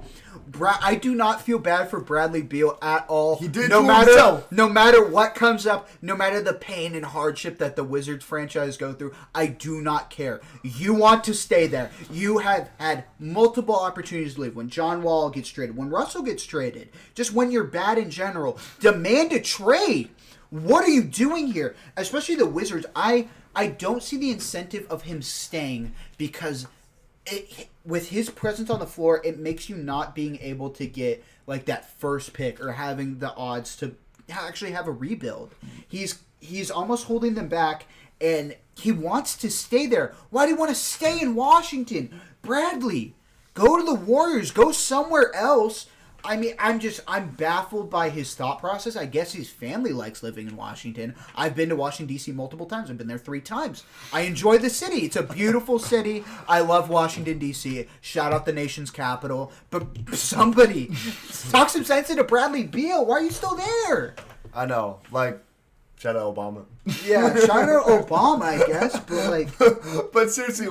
Speaker 2: I do not feel bad for Bradley Beal at all.
Speaker 1: He did
Speaker 2: no
Speaker 1: to
Speaker 2: matter
Speaker 1: himself.
Speaker 2: No matter what comes up, no matter the pain and hardship that the Wizards franchise go through, I do not care. You want to stay there. You have had multiple opportunities to leave. When John Wall gets traded, when Russell gets traded, just when you're bad in general, demand a trade. What are you doing here? Especially the Wizards. I don't see the incentive of him staying because with his presence on the floor, it makes you not being able to get that first pick or having the odds to actually have a rebuild. He's almost holding them back, and he wants to stay there. Why do you want to stay in Washington? Bradley, go to the Warriors. Go somewhere else. I mean, I'm baffled by his thought process. I guess his family likes living in Washington. I've been to Washington, D.C. multiple times. I've been there 3 times. I enjoy the city. It's a beautiful city. I love Washington, D.C. Shout out the nation's capital. But somebody, talk some sense into Bradley Beal. Why are you still there?
Speaker 1: I know. Shout out Obama.
Speaker 2: Yeah, shout out Obama, I guess. But
Speaker 1: But seriously,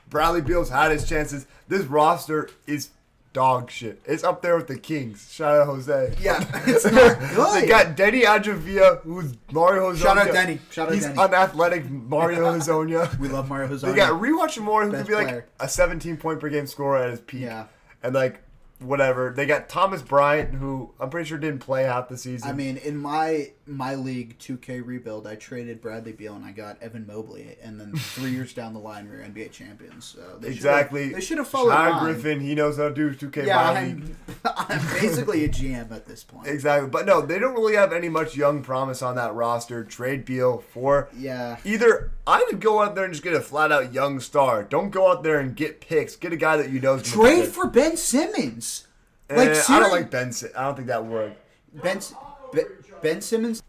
Speaker 1: Bradley Beal's had his chances. This roster is dog shit. It's up there with the Kings. Shout out Jose.
Speaker 2: yeah, it's not good.
Speaker 1: They got Denny Adjavia, who's Mario Hezonja.
Speaker 2: Shout out Denny. Shout out
Speaker 1: He's
Speaker 2: Denny.
Speaker 1: unathletic Mario Hezonja.
Speaker 2: We love Mario Hezonja.
Speaker 1: They got Rewatch Moore, who
Speaker 2: Best
Speaker 1: could be
Speaker 2: player.
Speaker 1: a 17-point per game scorer at his peak.
Speaker 2: Yeah.
Speaker 1: And whatever. They got Thomas Bryant, who I'm pretty sure didn't play half the season.
Speaker 2: I mean, in my league 2K rebuild, I traded Bradley Beal and I got Evan Mobley, and then 3 years down the line, we were NBA champions. So they should have followed on.
Speaker 1: Griffin, he knows how to do 2K.
Speaker 2: Yeah, I'm basically a GM at this point.
Speaker 1: Exactly, but no, they don't really have any much young promise on that roster. Trade Beal for either. I would go out there and just get a flat out young star. Don't go out there and get picks. Get a guy that you know is gonna
Speaker 2: trade for Ben Simmons.
Speaker 1: I don't like Ben. I don't think that would.
Speaker 2: Ben Simmons.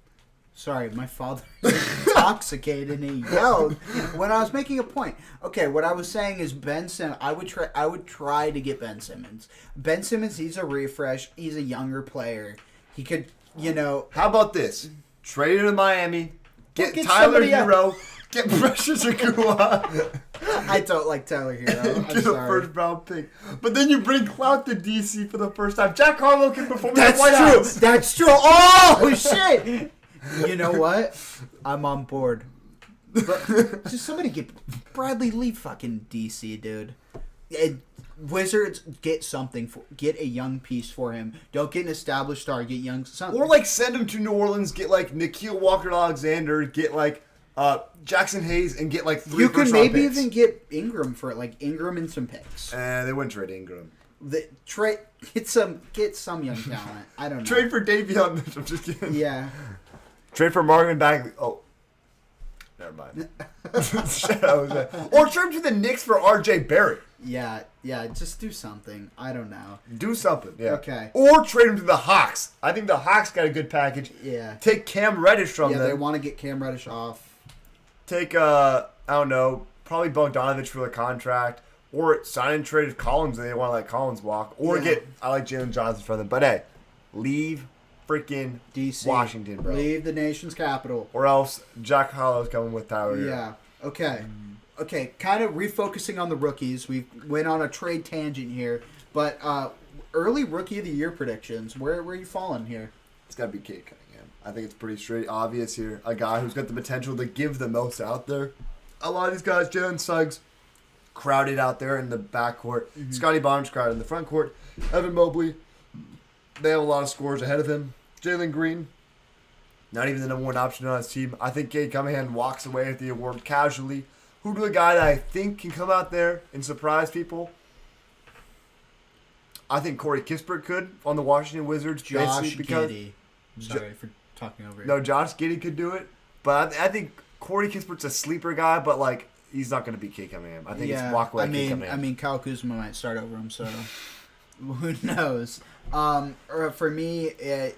Speaker 2: Sorry, my father is intoxicated and he yelled when I was making a point. Okay, what I was saying is Ben Simmons. I would try to get Ben Simmons. Ben Simmons, he's a refresh. He's a younger player. He could,
Speaker 1: How about this? Trade him to Miami. Get Tyler
Speaker 2: somebody
Speaker 1: Hero. Get Precious Achua.
Speaker 2: I don't like Tyler Hero. I'm
Speaker 1: Get a
Speaker 2: sorry.
Speaker 1: first round pick. But then you bring Clout to DC for the first time. Jack Harlow can perform in the
Speaker 2: That's
Speaker 1: White
Speaker 2: true.
Speaker 1: House.
Speaker 2: That's true. Oh shit! You know what? I'm on board. But just somebody get Bradley Lee fucking DC, dude. Wizards, get a young piece for him. Don't get an established star. Get young something.
Speaker 1: Or send him to New Orleans. Get Nikhil Walker-Alexander. Get Jackson Hayes and get 3
Speaker 2: You could maybe
Speaker 1: picks.
Speaker 2: even get Ingram for it, Ingram and some picks.
Speaker 1: They wouldn't trade Ingram.
Speaker 2: Get some young talent. I don't know.
Speaker 1: Trade for Davion Mitchell. I'm just kidding.
Speaker 2: Yeah.
Speaker 1: Trade for Marvin Bagley. Oh, never mind. Or trade to the Knicks for R.J. Barrett.
Speaker 2: Yeah. Just do something. I don't know.
Speaker 1: Do something. Yeah.
Speaker 2: Okay.
Speaker 1: Or trade him to the Hawks. I think the Hawks got a good package.
Speaker 2: Yeah.
Speaker 1: Take Cam Reddish from them.
Speaker 2: Yeah, they want to get Cam Reddish off.
Speaker 1: Take I don't know, probably Bogdanovich for the contract, or sign and trade Collins and they want to let Collins walk, or I like Jalen Johnson from them. But hey, leave freaking
Speaker 2: DC,
Speaker 1: Washington, bro.
Speaker 2: Leave the nation's capital,
Speaker 1: or else Jack Hollow's coming with Tyler.
Speaker 2: Yeah. Okay. Kind of refocusing on the rookies. We went on a trade tangent here, but early rookie of the year predictions. Where are you falling here?
Speaker 1: It's got to be Cade Cunningham. I think it's pretty straight obvious here. A guy who's got the potential to give the most out there. A lot of these guys, Jalen Suggs, crowded out there in the backcourt. Mm-hmm. Scotty Barnes crowded in the front court. Evan Mobley, they have a lot of scores ahead of him. Jalen Green, not even the number one option on his team. I think Cade Cunningham walks away with the award casually. Who do a guy that I think can come out there and surprise people? I think Corey Kispert could on the Washington Wizards.
Speaker 2: Josh Giddey. Sorry for talking over you.
Speaker 1: No, Josh Giddey could do it. But I think Corey Kispert's a sleeper guy, but he's not going to be Cade Cunningham. I think it's walk away Cade Cunningham.
Speaker 2: I mean, Kyle Kuzma might start over him, so who knows? For me,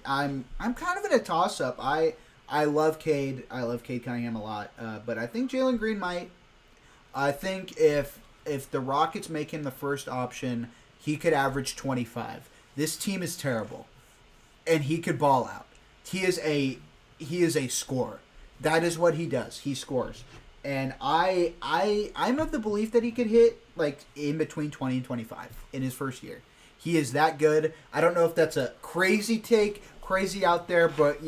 Speaker 2: I'm kind of in a toss up. I love Cade. I love Cade Cunningham a lot. But I think Jalen Green might. I think if the Rockets make him the first option, he could average 25. This team is terrible, and he could ball out. He is a scorer. That is what he does. He scores. And I'm of the belief that he could hit in between 20 and 25 in his first year. He is that good. I don't know if that's a crazy take, crazy out there, but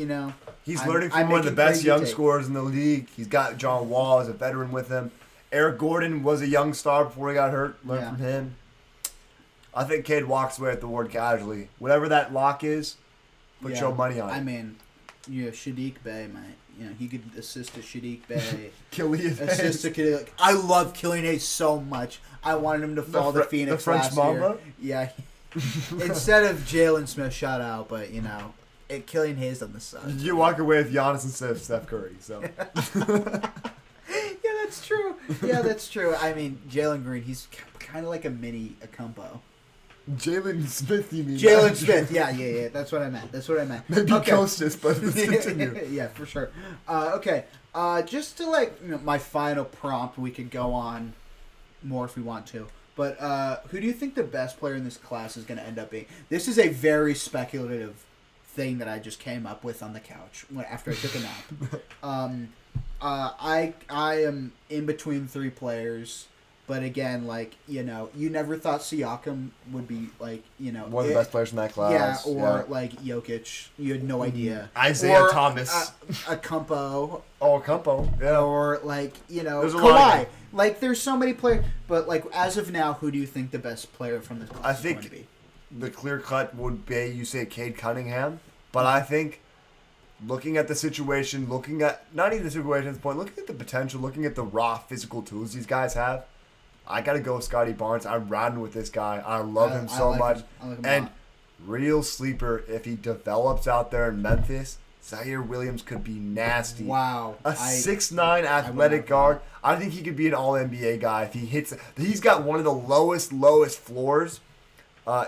Speaker 1: he's learning from one of the best young scorers in the league. He's got John Wall as a veteran with him. Eric Gordon was a young star before he got hurt. Learn from him. I think Cade walks away at the award casually. Whatever that lock is, put your money on it.
Speaker 2: I mean, Sadiq Bey, mate. He could assist to Sadiq Bey.
Speaker 1: Killian
Speaker 2: Hayes. I love Killian Hayes so much. I wanted him to fall to Phoenix
Speaker 1: the French
Speaker 2: last
Speaker 1: Mamba?
Speaker 2: year. Yeah. Instead of Jalen Smith, shout out, but Killian Hayes on the side.
Speaker 1: You walk away with Giannis instead of Steph Curry. So.
Speaker 2: Yeah, that's true. Yeah, that's true. I mean, Jalen Green, he's kind of like a mini Acumpo.
Speaker 1: Jalen Smith, you mean?
Speaker 2: Jalen Smith, yeah. That's what I meant.
Speaker 1: Maybe Costas, but let's continue.
Speaker 2: Yeah, for sure. Okay, just to my final prompt, we could go on more if we want to. But who do you think the best player in this class is going to end up being? This is a very speculative thing that I just came up with on the couch after I took a nap. I am in between 3 players. But again, you never thought Siakam would be one
Speaker 1: of the best players in that class.
Speaker 2: Yeah, or Jokic. You had no idea.
Speaker 1: Isaiah Thomas.
Speaker 2: Acumpo.
Speaker 1: Oh, Acumpo. Yeah.
Speaker 2: Or
Speaker 1: there's a
Speaker 2: Kawhi. There's so many players. But as of now, who do you think the best player from this class is going to be?
Speaker 1: the clear cut would be, you say, Cade Cunningham. But I think looking at the situation, looking at, not even the situation at this point, looking at the potential, looking at the raw physical tools these guys have, I got to go with Scotty Barnes. I'm riding with this guy. I love him so much.
Speaker 2: I like him a
Speaker 1: And
Speaker 2: lot.
Speaker 1: real sleeper, if he develops out there in Memphis, Zaire Williams could be nasty.
Speaker 2: Wow.
Speaker 1: A 6'9" athletic guard. I think he could be an all-NBA guy if he hits. He's got one of the lowest floors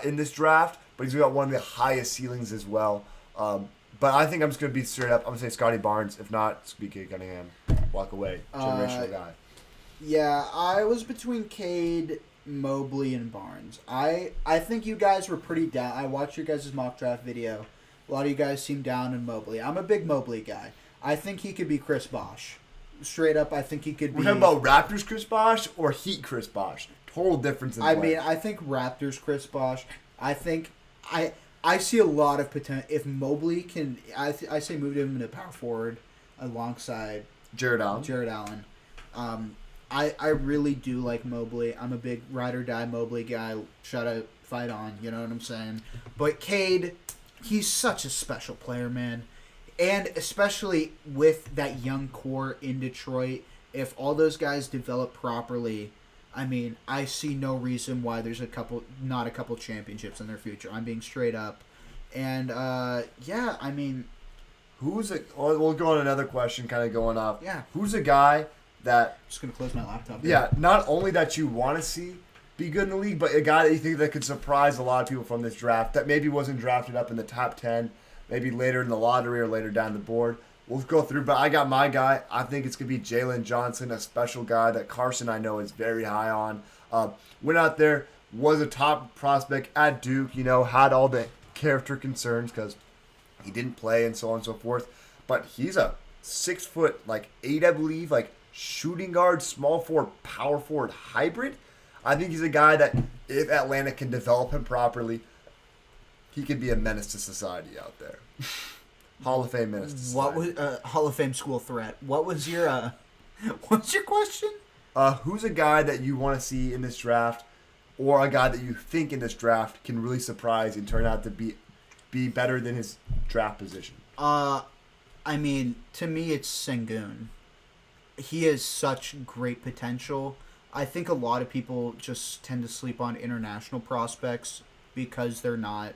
Speaker 1: in this draft, but he's got one of the highest ceilings as well. But I think I'm just going to be straight up. I'm going to say Scotty Barnes. If not, it's going to be Cade Cunningham. Walk away. Generational guy.
Speaker 2: Yeah, I was between Cade, Mobley, and Barnes. I think you guys were pretty down. I watched your guys' mock draft video. A lot of you guys seem down in Mobley. I'm a big Mobley guy. I think he could be Chris Bosh. Straight up, I think he could be.
Speaker 1: We're talking about Raptors Chris Bosh or Heat Chris Bosh. Total difference in play.
Speaker 2: I mean, I think Raptors Chris Bosh. I think I see a lot of potential. If Mobley can, I say move him into power forward alongside
Speaker 1: Jared Allen.
Speaker 2: I really do like Mobley. I'm a big ride or die Mobley guy. Shout out, fight on. You know what I'm saying? But Cade, he's such a special player, man. And especially with that young core in Detroit, if all those guys develop properly, I mean, I see no reason why there's not a couple championships in their future. I'm being straight up. And, yeah, I mean...
Speaker 1: We'll go on another question kind of going off.
Speaker 2: Yeah.
Speaker 1: Who's a guy that...
Speaker 2: Just going to close my laptop.
Speaker 1: Yeah, not only that you want to see be good in the league, but a guy that you think that could surprise a lot of people from this draft that maybe wasn't drafted up in the top 10, maybe later in the lottery or later down the board. We'll go through, but I got my guy. I think it's going to be Jalen Johnson, a special guy that Carson I know is very high on. Went out there, was a top prospect at Duke, had all the character concerns because he didn't play and so on and so forth. But he's a 6'8", I believe, shooting guard, small forward, power forward hybrid. I think he's a guy that if Atlanta can develop him properly, he could be a menace to society out there. Hall of Fame menace to society.
Speaker 2: What was Hall of Fame school threat? What was your what's your question?
Speaker 1: Who's a guy that you want to see in this draft, or a guy that you think in this draft can really surprise and turn out to be better than his draft position?
Speaker 2: I mean, to me, it's Sengun. He has such great potential. I think a lot of people just tend to sleep on international prospects because they're not,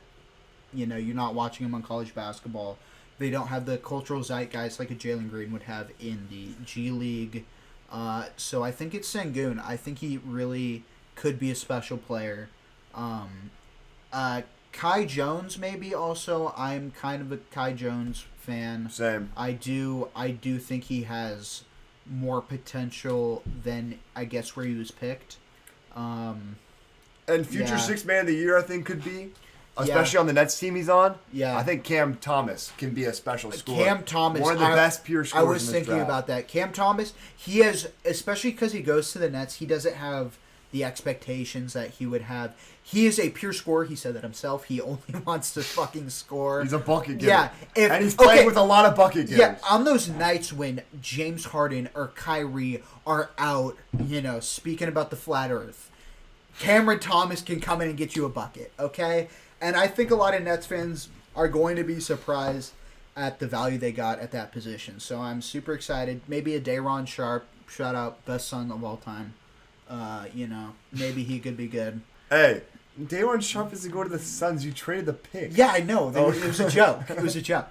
Speaker 2: you're not watching them on college basketball. They don't have the cultural zeitgeist like a Jalen Green would have in the G League. So I think it's Sengun. I think he really could be a special player. Kai Jones maybe also. I'm kind of a Kai Jones fan.
Speaker 1: Same.
Speaker 2: I do think he has more potential than I guess where he was picked.
Speaker 1: And future
Speaker 2: Yeah.
Speaker 1: sixth man of the year, I think, could be, especially on the Nets team he's on.
Speaker 2: Yeah.
Speaker 1: I think Cam Thomas can be a special scorer.
Speaker 2: Cam Thomas,
Speaker 1: one of the best pure scorers.
Speaker 2: I was
Speaker 1: in this
Speaker 2: thinking
Speaker 1: draft.
Speaker 2: about that. Cam Thomas, he has, especially because he goes to the Nets, he doesn't have the expectations that he would have. He is a pure scorer. He said that himself. He only wants to fucking score.
Speaker 1: He's a bucket getter.
Speaker 2: Yeah,
Speaker 1: and he's playing with a lot of bucket getters.
Speaker 2: Yeah, on those nights when James Harden or Kyrie are out, speaking about the flat earth, Cameron Thomas can come in and get you a bucket, okay? And I think a lot of Nets fans are going to be surprised at the value they got at that position. So I'm super excited. Maybe a Day'Ron Sharp, shout out, best son of all time. Maybe he could be good.
Speaker 1: Hey, Day'Ron Sharp isn't going to the Suns. You traded the pick.
Speaker 2: Yeah, I know. It was a joke. It was a joke.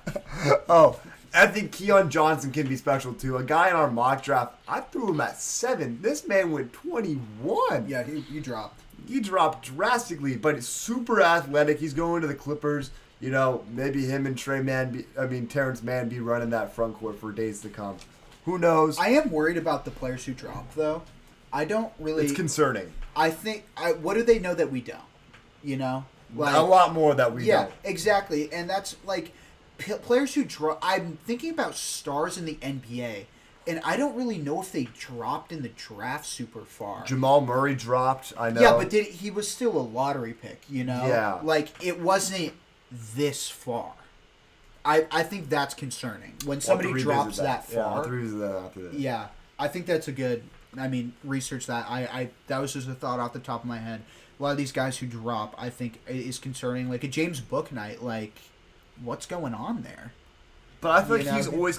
Speaker 1: Oh, I think Keon Johnson can be special too. A guy in our mock draft, I threw him at 7. This man went 21.
Speaker 2: Yeah, he dropped.
Speaker 1: He dropped drastically, but he's super athletic. He's going to the Clippers. Maybe him and Terrence Mann be running that front court for days to come. Who knows?
Speaker 2: I am worried about the players who drop, though. I don't really...
Speaker 1: It's concerning.
Speaker 2: I think... what do they know that we don't?
Speaker 1: A lot more that we don't.
Speaker 2: Yeah, exactly. And that's, players who drop... I'm thinking about stars in the NBA, and I don't really know if they dropped in the draft super far.
Speaker 1: Jamal Murray dropped, I know.
Speaker 2: Yeah, but he was still a lottery pick,
Speaker 1: Yeah.
Speaker 2: It wasn't this far. I think that's concerning. When somebody drops that far...
Speaker 1: Yeah, I'll revisit that after this.
Speaker 2: Yeah, I think that's a good research that. I that was just a thought off the top of my head. A lot of these guys who drop, I think, is concerning. Like a James Bouknight, like what's going on there?
Speaker 1: But I feel like he's always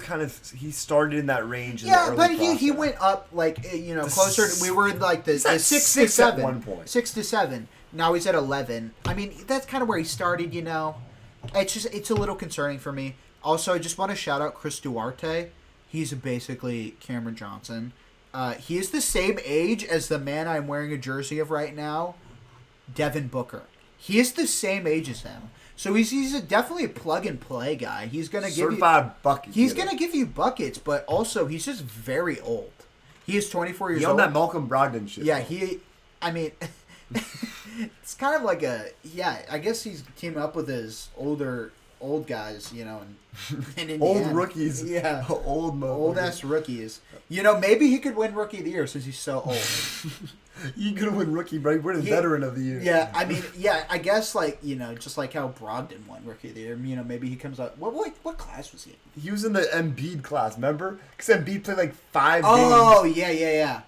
Speaker 1: he started in that range.
Speaker 2: Yeah, but he went up closer. We were in like the 6 to 7
Speaker 1: at one point.
Speaker 2: 6 to 7. Now he's at 11. I mean, that's kind of where he started. It's a little concerning for me. Also, I just want to shout out Chris Duarte. He's basically Cameron Johnson. He is the same age as the man I'm wearing a jersey of right now, Devin Booker. He is the same age as him. So he's definitely a plug and play guy. He's gonna give
Speaker 1: certified bucket.
Speaker 2: He's gonna give you buckets, but also he's just very old. He is 24 years
Speaker 1: old.
Speaker 2: old.
Speaker 1: That Malcolm Brogdon shit.
Speaker 2: Yeah, it's kind of like I guess he's teaming up with his old guys, in Indiana.
Speaker 1: Old rookies.
Speaker 2: Yeah.
Speaker 1: Old
Speaker 2: ass rookies. Maybe he could win Rookie of the Year since he's so old.
Speaker 1: He could win Rookie, but he won Veteran of the Year.
Speaker 2: Yeah, I guess just like how Brogdon won Rookie of the Year. Maybe he comes up. What class was he in?
Speaker 1: He was in the Embiid class, remember? Because Embiid played like 5 games.
Speaker 2: Oh, yeah.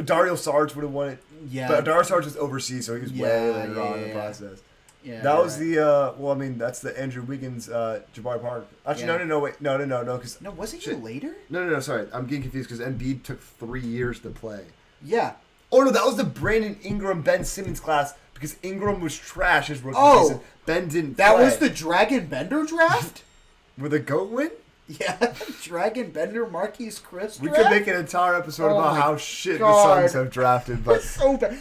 Speaker 1: Dario Saric would have won it.
Speaker 2: Yeah.
Speaker 1: But Dario Saric was overseas, so he was way later on in the process.
Speaker 2: Yeah,
Speaker 1: that was right. That's the Andrew Wiggins, Jabari Parker. Actually, no, wait. No.
Speaker 2: No, wasn't he later?
Speaker 1: No, sorry. I'm getting confused because Embiid took 3 years to play.
Speaker 2: Yeah.
Speaker 1: Oh, no, that was the Brandon Ingram, Ben Simmons class because Ingram was trash his rookie season. Ben didn't play.
Speaker 2: That was the Dragon Bender draft?
Speaker 1: Where the GOAT win?
Speaker 2: Yeah, Dragon Bender, Marquise Chris draft?
Speaker 1: We could make an entire episode about how shit the Suns have drafted. But
Speaker 2: so bad.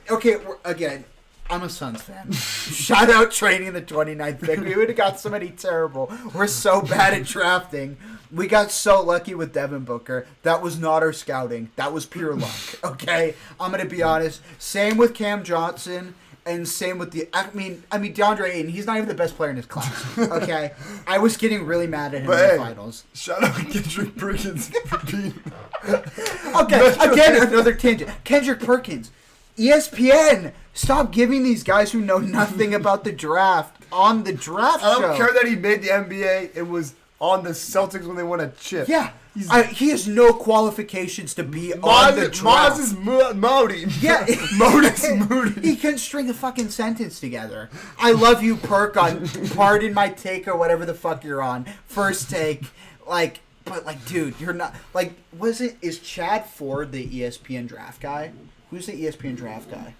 Speaker 2: Okay, again, I'm a Suns fan. Shout out trading the 29th pick. We would have got somebody terrible. We're so bad at drafting. We got so lucky with Devin Booker. That was not our scouting. That was pure luck. Okay? I'm going to be honest. Same with Cam Johnson and same with DeAndre Ayton. He's not even the best player in his class. Okay? I was getting really mad at him in the finals.
Speaker 1: Shout out Kendrick Perkins for being...
Speaker 2: Okay, again, another tangent. Kendrick Perkins. ESPN, stop giving these guys who know nothing about the draft on the draft show.
Speaker 1: I don't care that he made the NBA. It was on the Celtics when they won a chip.
Speaker 2: Yeah. He has no qualifications to be on the draft.
Speaker 1: Moses Moody.
Speaker 2: Yeah.
Speaker 1: Moses Moody.
Speaker 2: He couldn't string a fucking sentence together. I love you, Perk, on Pardon My Take or whatever the fuck you're on. First Take. But dude, you're not... is Chad Ford the ESPN draft guy? Who's the ESPN draft guy?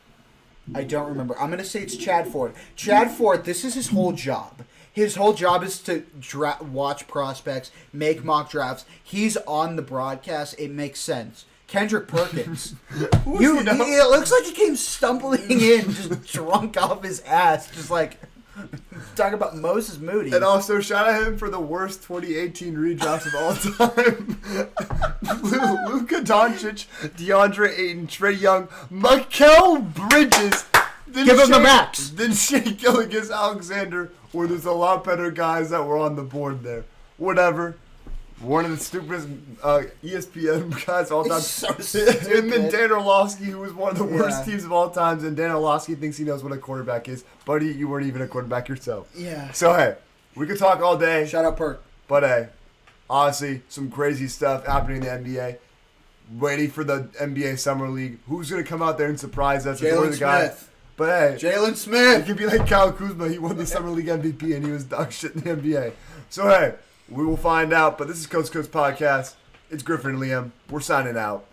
Speaker 2: I don't remember. I'm going to say it's Chad Ford. Chad Ford, this is his whole job. His whole job is to watch prospects, make mock drafts. He's on the broadcast. It makes sense. Kendrick Perkins. It looks like he came stumbling in, just drunk off his ass. Just talking about Moses Moody.
Speaker 1: And also, shout out him for the worst 2018 redrafts of all time. Luka Doncic, DeAndre Ayton, Trae Young, Mikal Bridges.
Speaker 2: Give him the max.
Speaker 1: Then Shea Gilgeous-Alexander, where there's a lot better guys that were on the board there. Whatever. One of the stupidest ESPN guys of all time.
Speaker 2: So stupid.
Speaker 1: And then Dan Orlovsky, who was one of the worst teams of all time. And Dan Orlovsky thinks he knows what a quarterback is. Buddy, you weren't even a quarterback yourself.
Speaker 2: Yeah.
Speaker 1: So, hey, we could talk all day.
Speaker 2: Shout out Perk.
Speaker 1: But, hey, honestly, some crazy stuff happening in the NBA. Waiting for the NBA Summer League. Who's going to come out there and surprise us?
Speaker 2: Jalen Smith.
Speaker 1: But, hey.
Speaker 2: Jalen Smith.
Speaker 1: It could be like Kyle Kuzma. He won the Summer League MVP, and he was dog shit in the NBA. So, hey. We will find out, but this is Coast to Coast Podcast. It's Griffin and Liam. We're signing out.